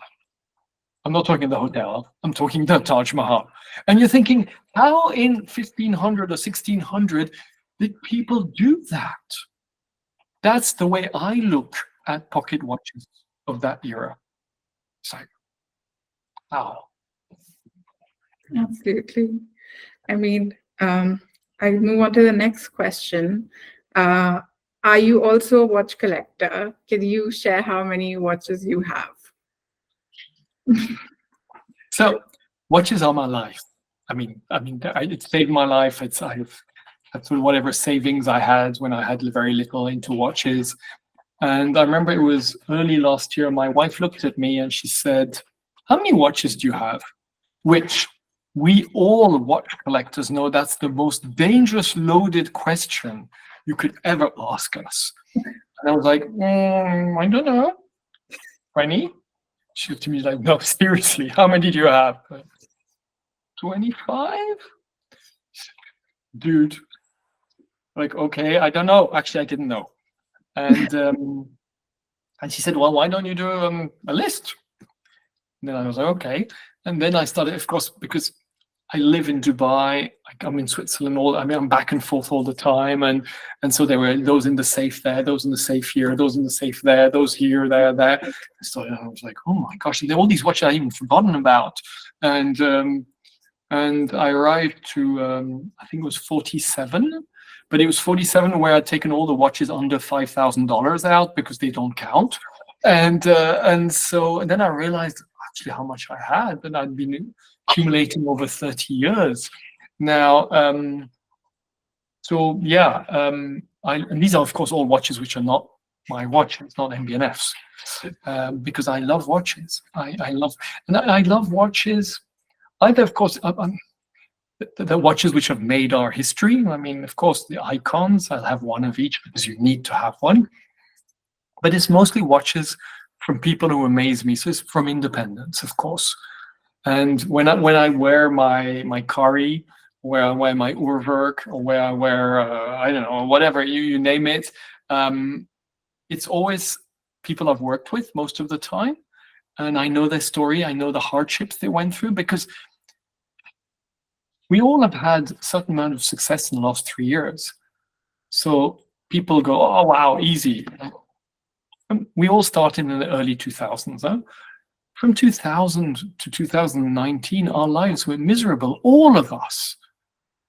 Speaker 3: I'm not talking the hotel, I'm talking the Taj Mahal. And you're thinking, how in 1500 or 1600 did people do that? That's the way I look at pocket watches of that era. It's like, how?
Speaker 2: Absolutely. I mean, I move on to the next question. Are you also a watch collector? Can you share how many watches you have?
Speaker 3: So watches are my life. I mean, it saved my life. That's whatever savings I had when I had very little into watches. And I remember it was early last year, my wife looked at me and she said, "How many watches do you have?" Which we all watch collectors know that's the most dangerous loaded question you could ever ask us. And I was like, I don't know. 20? She looked at me like, no, seriously, how many do you have? 25? Dude, like, okay, I don't know. Actually, I didn't know. And she said, well, why don't you do a list? And then I was like, okay. And then I started, of course, because I live in Dubai, I'm in Switzerland, I'm back and forth all the time. And so there were those in the safe there, those in the safe here, those in the safe there, those here, there. So I was like, oh my gosh, and there are all these watches I'd even forgotten about. And I arrived to, I think it was 47, but it was 47 where I'd taken all the watches under $5,000 out because they don't count. And then I realized actually how much I had, and I'd been accumulating over 30 years now. And these are of course all watches which are not my watches, not MB&F's, because I love watches. I love watches. Either, of course, the watches which have made our history. I mean, of course, the icons. I'll have one of each because you need to have one. But it's mostly watches from people who amaze me. So it's from independents, of course. And when I wear my Kari, where I wear my Urwerk, or where I wear I don't know, whatever you name it, it's always people I've worked with most of the time, and I know their story. I know the hardships they went through, because we all have had a certain amount of success in the last 3 years. So people go, "Oh wow, easy." We all started in the early 2000s. Huh? from 2000 to 2019, our lives were miserable, all of us.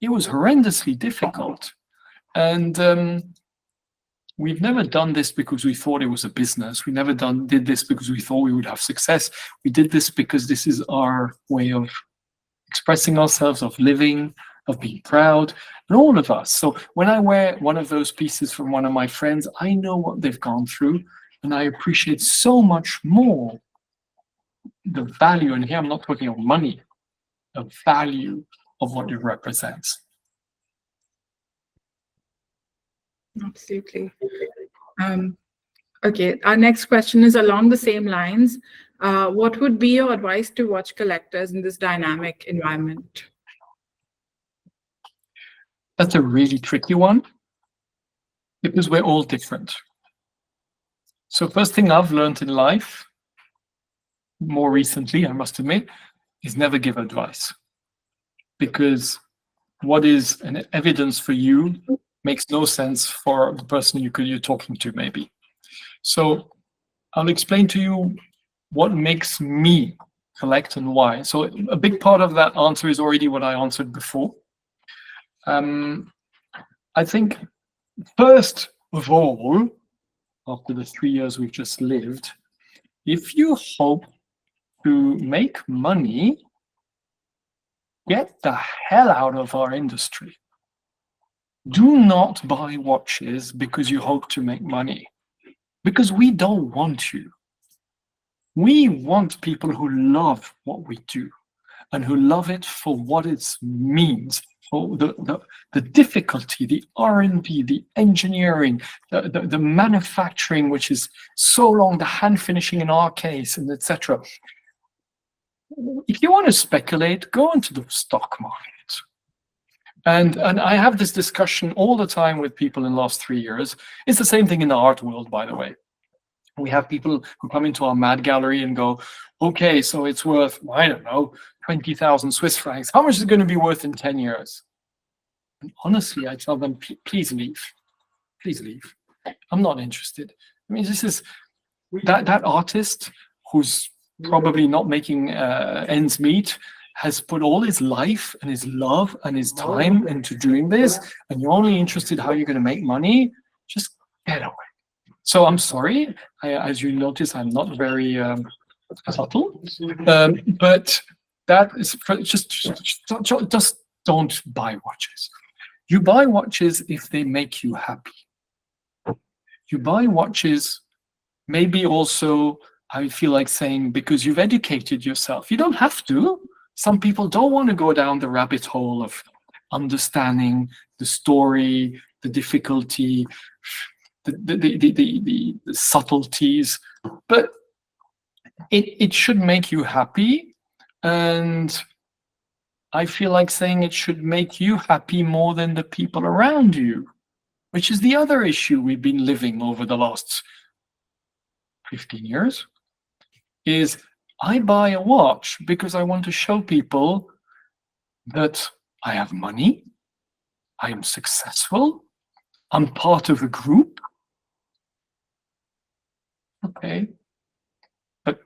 Speaker 3: It was horrendously difficult. And we've never done this because we thought it was a business. We never did this because we thought we would have success. We did this because this is our way of expressing ourselves, of living, of being proud, and all of us. So when I wear one of those pieces from one of my friends, I know what they've gone through, and I appreciate so much more the value, and here I'm not talking of money, the value of what it represents.
Speaker 2: Absolutely. Okay, our next question is along the same lines. What would be your advice to watch collectors in this dynamic environment?
Speaker 3: That's a really tricky one because we're all different. So first thing I've learned in life, more recently, I must admit, is never give advice. Because what is an evidence for you makes no sense for the person you're talking to, maybe. So I'll explain to you what makes me collect and why. So a big part of that answer is already what I answered before. I think, first of all, after the 3 years we've just lived, if you hope to make money, get the hell out of our industry. Do not buy watches because you hope to make money, because we don't want you. We want people who love what we do and who love it for what it means, for the difficulty, the R&D, the engineering, the manufacturing, which is so long, the hand finishing in our case, and etc. If you want to speculate, go into the stock market. And I have this discussion all the time with people in the last 3 years. It's the same thing in the art world, by the way. We have people who come into our Mad Gallery and go, okay, so it's worth, I don't know, 20,000 Swiss francs. How much is it going to be worth in 10 years? And honestly, I tell them, please leave. Please leave. I'm not interested. I mean, this is that artist who's probably not making ends meet, has put all his life and his love and his time into doing this, and you're only interested how you're going to make money, just get away. So I'm sorry, as you notice, I'm not very subtle, but that is just don't buy watches. You buy watches if they make you happy. You buy watches maybe also, I feel like saying, because you've educated yourself. You don't have to. Some people don't want to go down the rabbit hole of understanding the story, the difficulty, the subtleties, but it should make you happy. And I feel like saying it should make you happy more than the people around you, which is the other issue we've been living over the last 15 years, is I buy a watch because I want to show people that I have money, I am successful, I'm part of a group. Okay, but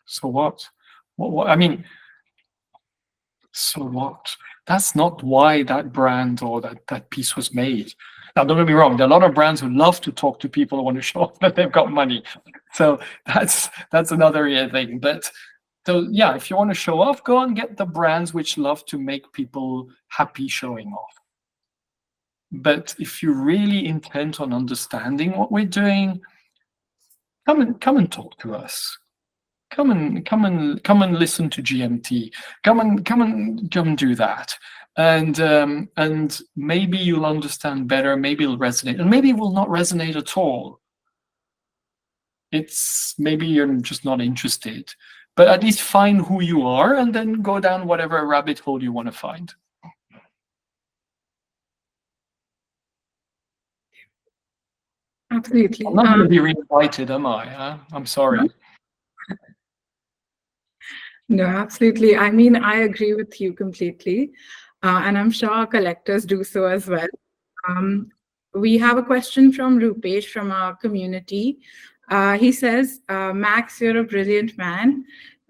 Speaker 3: so what? What? I mean, so what? That's not why that brand or that piece was made. Now, don't get me wrong. There are a lot of brands who love to talk to people who want to show off that they've got money. So that's another thing. But so yeah, if you want to show off, go and get the brands which love to make people happy showing off. But if you're really intent on understanding what we're doing, come and talk to us. Come and listen to GMT. Come and do that. And maybe you'll understand better, maybe it'll resonate, and maybe it will not resonate at all. It's maybe you're just not interested, but at least find who you are and then go down whatever rabbit hole you want to find.
Speaker 2: Absolutely.
Speaker 3: I'm not going to be reinvited, am I? I'm sorry.
Speaker 2: No, absolutely. I mean, I agree with you completely. And I'm sure our collectors do so as well. We have a question from Rupesh from our community. He says, Max, you're a brilliant man.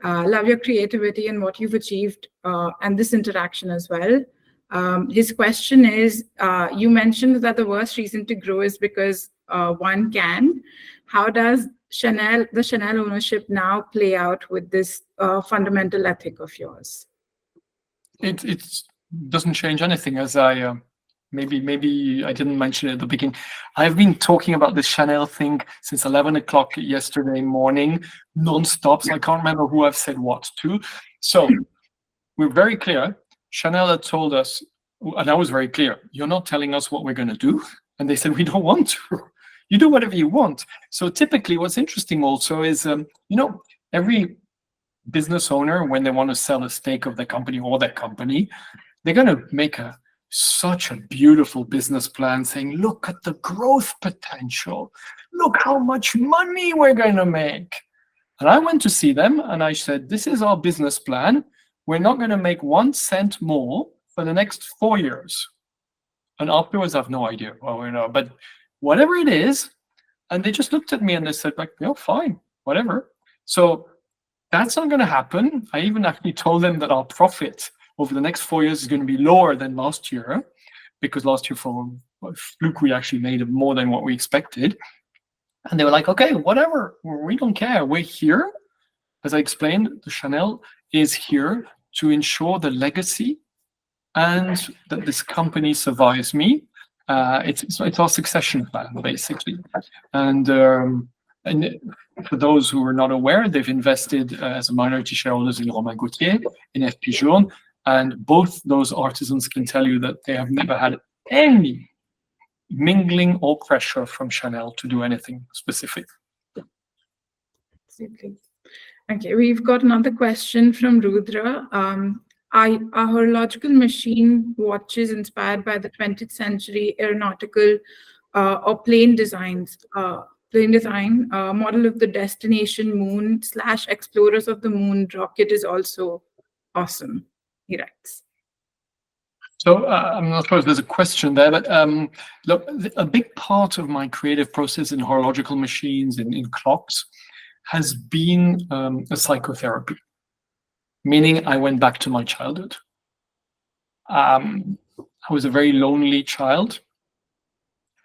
Speaker 2: Love your creativity and what you've achieved, and this interaction as well. His question is, you mentioned that the worst reason to grow is because one can. How does the Chanel ownership now play out with this fundamental ethic of yours?
Speaker 3: It doesn't change anything, as I maybe I didn't mention it at the beginning. I've been talking about this Chanel thing since 11 o'clock yesterday morning, non-stop. So I can't remember who I've said what to. So we're very clear. Chanel had told us, and I was very clear, you're not telling us what we're going to do. And they said, we don't want to. You do whatever you want. So typically what's interesting also is, every business owner, when they want to sell a stake of their company or their company, they're going to make such a beautiful business plan saying, look at the growth potential. Look how much money we're going to make. And I went to see them and I said, this is our business plan. We're not going to make 1 cent more for the next 4 years. And afterwards, I have no idea. Well, but whatever it is. And they just looked at me and they said, like, fine, whatever. So that's not going to happen. I even actually told them that our profit over the next 4 years is going to be lower than last year, because last year for Fluke, we actually made more than what we expected. And they were like, okay, whatever, we don't care. We're here. As I explained, the Chanel is here to ensure the legacy and that this company survives me. It's our succession plan, basically. And for those who are not aware, they've invested as a minority shareholders in Romain Gauthier, in FP Journe, and both those artisans can tell you that they have never had any mingling or pressure from Chanel to do anything specific.
Speaker 2: Okay, we've got another question from Rudra. Are horological machine watches inspired by the 20th century aeronautical or plane design model of the destination moon / explorers of the moon rocket is also awesome, he writes.
Speaker 3: So I'm not sure if there's a question there, but look, a big part of my creative process in horological machines, in clocks, has been a psychotherapy, meaning I went back to my childhood. I was a very lonely child.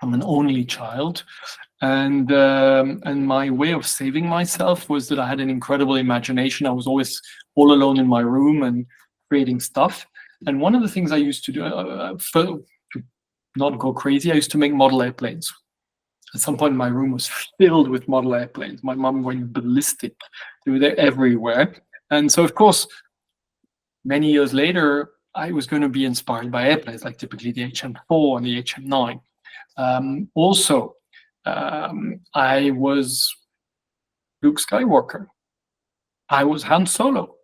Speaker 3: I'm an only child. And my way of saving myself was that I had an incredible imagination. I was always all alone in my room and creating stuff. And one of the things I used to do, to not go crazy, I used to make model airplanes. At some point, my room was filled with model airplanes. My mom went ballistic. They were everywhere. And so, of course, many years later, I was going to be inspired by airplanes, like typically the HM4 and the HM9. I was Luke Skywalker. I was Han Solo.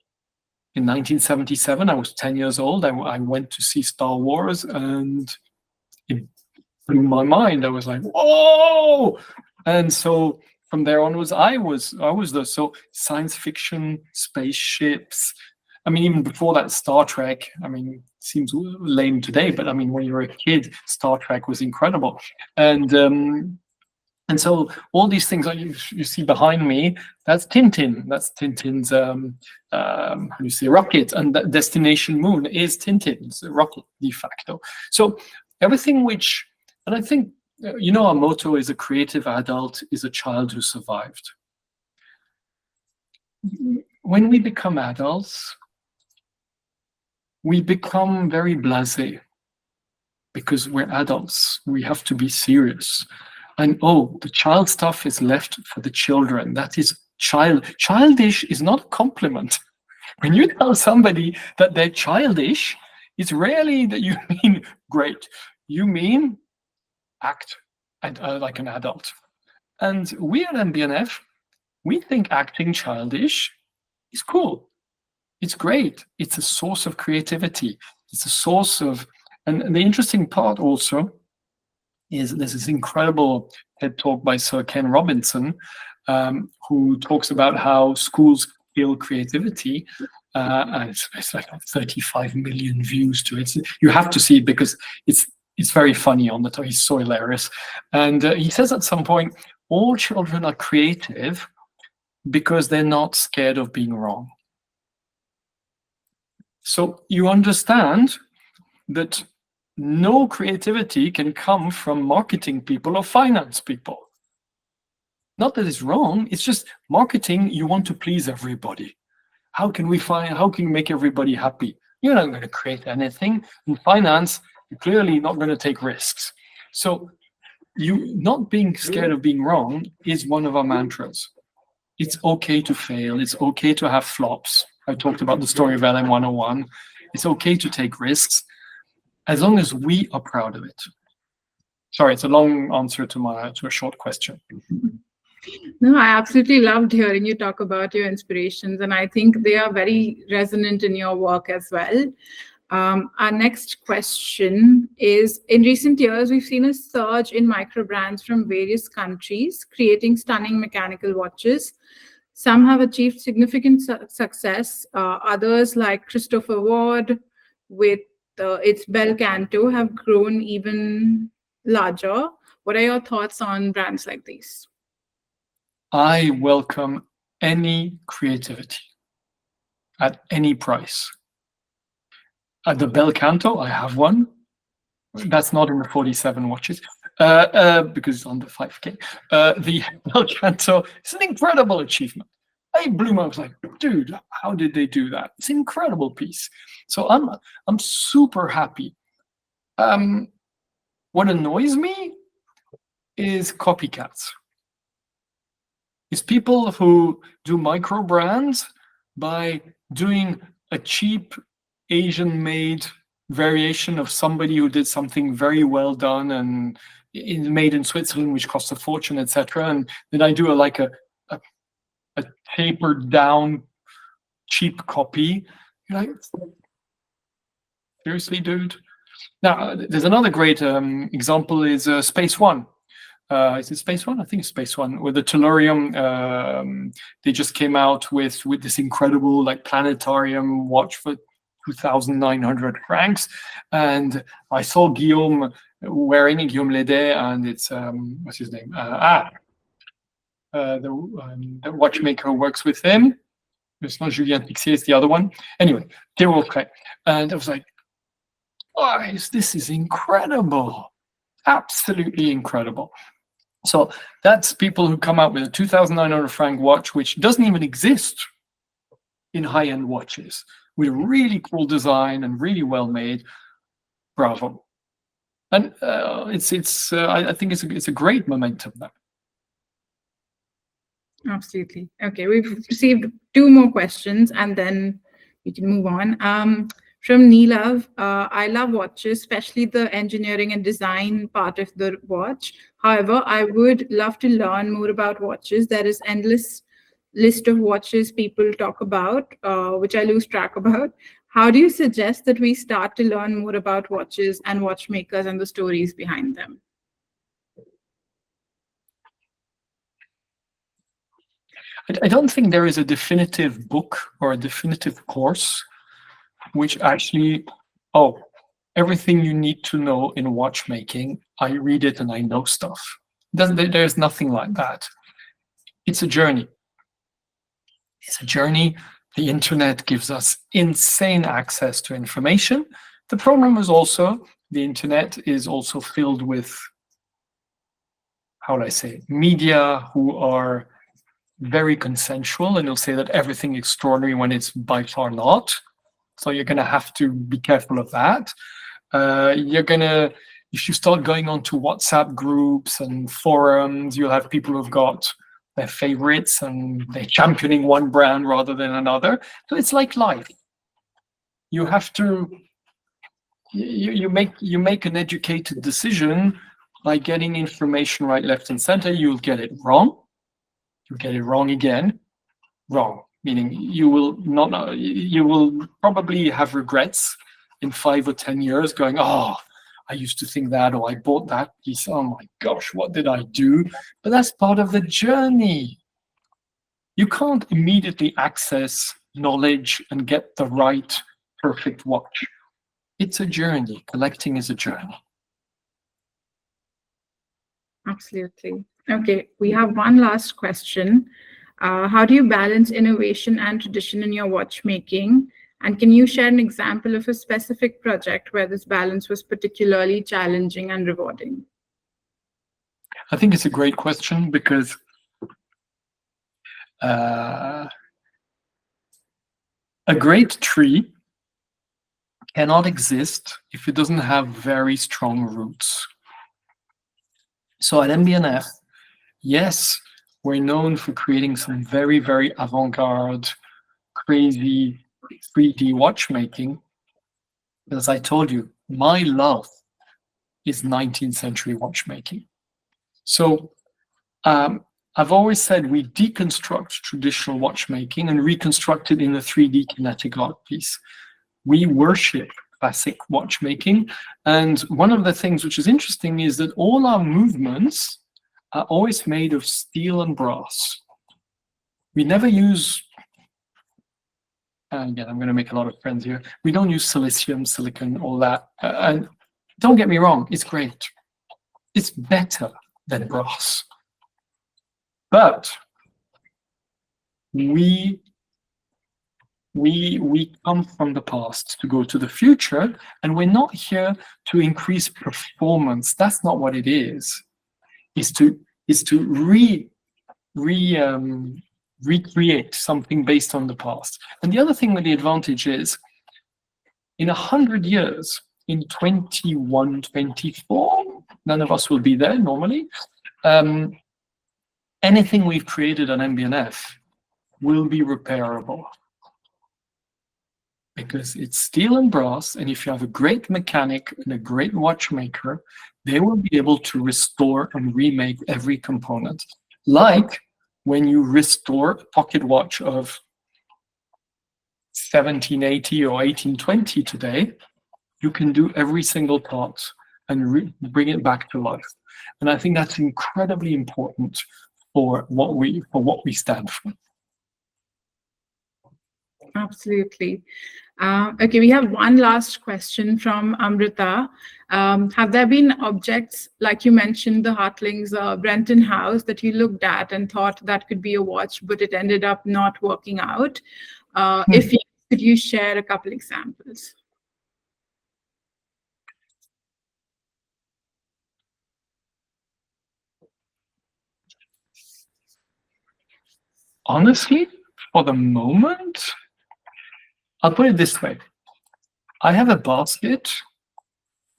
Speaker 3: In 1977, I was 10 years old. I went to see Star Wars, and it blew my mind. I was like, whoa! And so from there onwards, I was so science fiction, spaceships. I mean, even before that, Star Trek. I mean, it seems lame today, but I mean, when you were a kid, Star Trek was incredible. And so all these things that you see behind me, that's Tintin. That's Tintin's rocket, and that destination moon is Tintin's rocket de facto. So everything which, and I think, our motto is a creative adult is a child who survived. When we become adults, we become very blasé because we're adults. We have to be serious. And the child stuff is left for the children. That is childish is not a compliment. When you tell somebody that they're childish, it's rarely that you mean great. You mean act like an adult. And we at MB&F, we think acting childish is cool. It's great. It's a source of creativity. It's a source of, and the interesting part also is there's this incredible TED talk by Sir Ken Robinson, who talks about how schools kill creativity. And it's like 35 million views to it. You have to see it because it's very funny on the top. He's so hilarious. And he says at some point, all children are creative because they're not scared of being wrong. So you understand that no creativity can come from marketing people or finance people. Not that it's wrong, it's just marketing, you want to please everybody. How can we make everybody happy? You're not going to create anything. In finance, you're clearly not going to take risks. So you not being scared of being wrong is one of our mantras. It's okay to fail. It's okay to have flops. I talked about the story of LM1O1. It's okay to take risks as long as we are proud of it. Sorry, it's a long answer to a short question.
Speaker 2: No, I absolutely loved hearing you talk about your inspirations, and I think they are very resonant in your work as well. Our next question is, in recent years, we've seen a surge in micro brands from various countries creating stunning mechanical watches. Some have achieved significant success. Others, like Christopher Ward, with its Bel Canto, have grown even larger. What are your thoughts on brands like these?
Speaker 3: I welcome any creativity at any price. At the Bel Canto, I have one. That's not in the 47 watches because it's under 5K. The Bel Canto is an incredible achievement. I blew my, I was like, dude, how did they do that? It's an incredible piece. So I'm super happy. What annoys me is copycats. It's people who do micro brands by doing a cheap Asian-made variation of somebody who did something very well done and made in Switzerland, which costs a fortune, etc. And then I do a tapered down cheap copy. You're like, seriously, dude? Now, there's another great example is Space One. Is it Space One? I think it's Space One. With the Tellurium, they just came out with this incredible planetarium watch for 2,900 francs. And I saw Guillaume wearing it, Guillaume Ledet, and it's what's his name? The watchmaker who works with him. It's not Julien Tixier, it's the other one. Anyway, they were okay. And I was like, guys, this is incredible. Absolutely incredible. So that's people who come out with a 2,900 franc watch, which doesn't even exist in high-end watches, with a really cool design and really well made. Bravo. And I think it's a great momentum there.
Speaker 2: Absolutely. Okay, we've received 2 more questions and then we can move on. From Neelav, I love watches, especially the engineering and design part of the watch. However, I would love to learn more about watches. There is endless list of watches people talk about, which I lose track about. How do you suggest that we start to learn more about watches and watchmakers and the stories behind them?
Speaker 3: I don't think there is a definitive book or a definitive course which actually, everything you need to know in watchmaking, I read it and I know stuff. There's nothing like that. It's a journey. It's a journey. The internet gives us insane access to information. The problem is also the internet is also filled with, how would I say, media who are very consensual, and you'll say that everything extraordinary when it's by far not. So you're going to have to be careful of that. If you start going on to WhatsApp groups and forums, you'll have people who've got their favorites and they're championing one brand rather than another. So it's like life. You have to, you make an educated decision by getting information right, left, and center. You'll get it wrong. You get it wrong again. Wrong, meaning you will probably have regrets in 5 or 10 years going, I used to think that, or I bought that piece. Oh my gosh, what did I do? But that's part of the journey. You can't immediately access knowledge and get the right, perfect watch. It's a journey. Collecting is a journey.
Speaker 2: Absolutely. Okay, we have one last question. How do you balance innovation and tradition in your watchmaking? And can you share an example of a specific project where this balance was particularly challenging and rewarding?
Speaker 3: I think it's a great question because a great tree cannot exist if it doesn't have very strong roots. So at MB&F, yes, we're known for creating some very, very avant-garde, crazy 3D watchmaking. But as I told you, my love is 19th century watchmaking. So I've always said we deconstruct traditional watchmaking and reconstruct it in a 3D kinetic art piece. We worship classic watchmaking. And one of the things which is interesting is that all our movements are always made of steel and brass. We never use, again, I'm going to make a lot of friends here. We don't use silicium, silicon, all that. And don't get me wrong, it's great. It's better than brass. But we come from the past to go to the future, and we're not here to increase performance. That's not what it is. Is to recreate something based on the past. And the other thing with the advantage is, in 100 years, in 2124, none of us will be there normally. Anything we've created on MB&F will be repairable because it's steel and brass, and if you have a great mechanic and a great watchmaker, they will be able to restore and remake every component. Like when you restore a pocket watch of 1780 or 1820 today, you can do every single part and bring it back to life. And I think that's incredibly important for what we stand for.
Speaker 2: Absolutely. Okay, we have one last question from Amrita. Have there been objects, like you mentioned, the Hartling's Brenton House, that you looked at and thought that could be a watch, but it ended up not working out? If you could you share a couple examples?
Speaker 3: Honestly, for the moment, I'll put it this way. I have a basket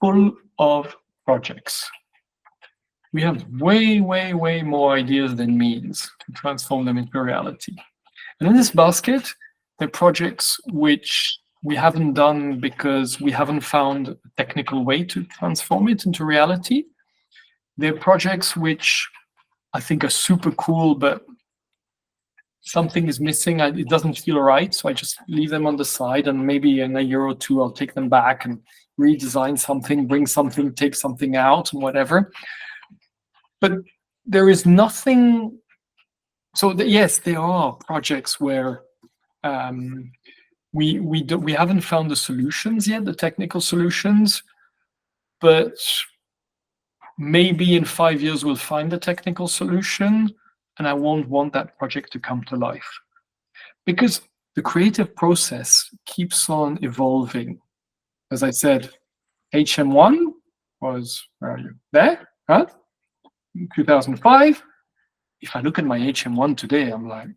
Speaker 3: full of projects. We have way, way, way more ideas than means to transform them into reality. And in this basket, there are projects which we haven't done because we haven't found a technical way to transform it into reality. There are projects which I think are super cool, but something is missing. It doesn't feel right, so I just leave them on the side, and maybe in a year or two I'll take them back and redesign something, bring something, take something out, and whatever. But there is nothing. So yes, there are projects where we haven't found the solutions yet, the technical solutions, but maybe in 5 years we'll find the technical solution. And I won't want that project to come to life because the creative process keeps on evolving. As I said, HM1 was, where are you? There, huh? 2005. If I look at my HM1 today, I'm like,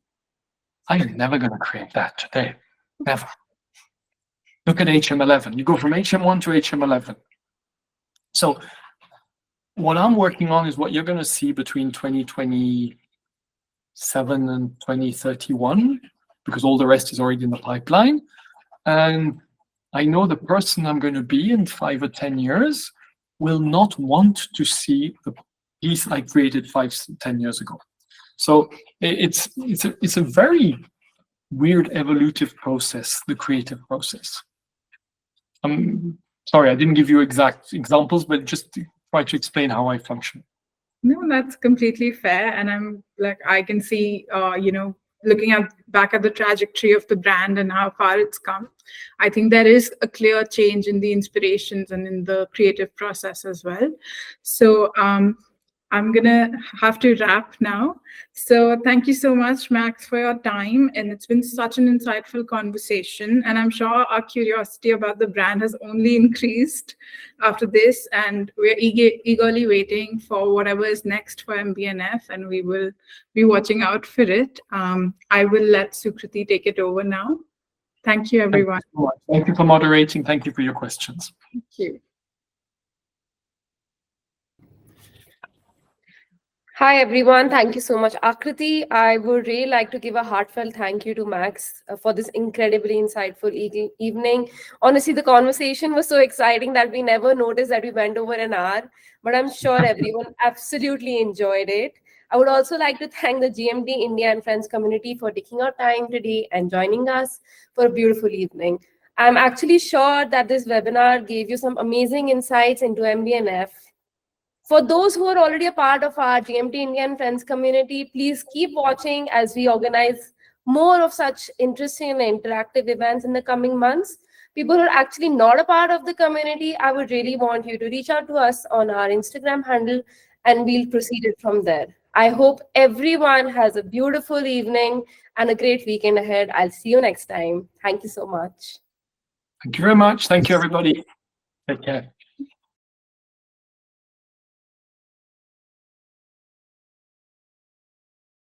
Speaker 3: I'm never going to create that today. Never. Look at HM11. You go from HM1 to HM11. So what I'm working on is what you're going to see between 2027 and 2031, because all the rest is already in the pipeline. And I know the person I'm going to be in 5 or 10 years will not want to see the piece I created 5, 10 years ago. So it's a very weird evolutive process, the creative process. I'm sorry, I didn't give you exact examples, but just to try to explain how I function.
Speaker 2: No, that's completely fair. And I'm like, I can see, looking back at the trajectory of the brand and how far it's come, I think there is a clear change in the inspirations and in the creative process as well. So I'm going to have to wrap now. So thank you so much, Max, for your time. And it's been such an insightful conversation. And I'm sure our curiosity about the brand has only increased after this. And we're eagerly waiting for whatever is next for MB&F, and we will be watching out for it. I will let Sukriti take it over now. Thank you, everyone.
Speaker 3: Thank you so much. Thank you for moderating. Thank you for your questions.
Speaker 2: Thank you.
Speaker 1: Hi, everyone. Thank you so much, Akriti. I would really like to give a heartfelt thank you to Max for this incredibly insightful evening. Honestly, the conversation was so exciting that we never noticed that we went over an hour, but I'm sure everyone absolutely enjoyed it. I would also like to thank the GMT India and Friends community for taking our time today and joining us for a beautiful evening. I'm actually sure that this webinar gave you some amazing insights into MB&F. For those who are already a part of our GMT India and Friends community, please keep watching as we organize more of such interesting and interactive events in the coming months. People who are actually not a part of the community, I would really want you to reach out to us on our Instagram handle and we'll proceed it from there. I hope everyone has a beautiful evening and a great weekend ahead. I'll see you next time. Thank you so much.
Speaker 3: Thank you very much. Thank you, everybody. Take care.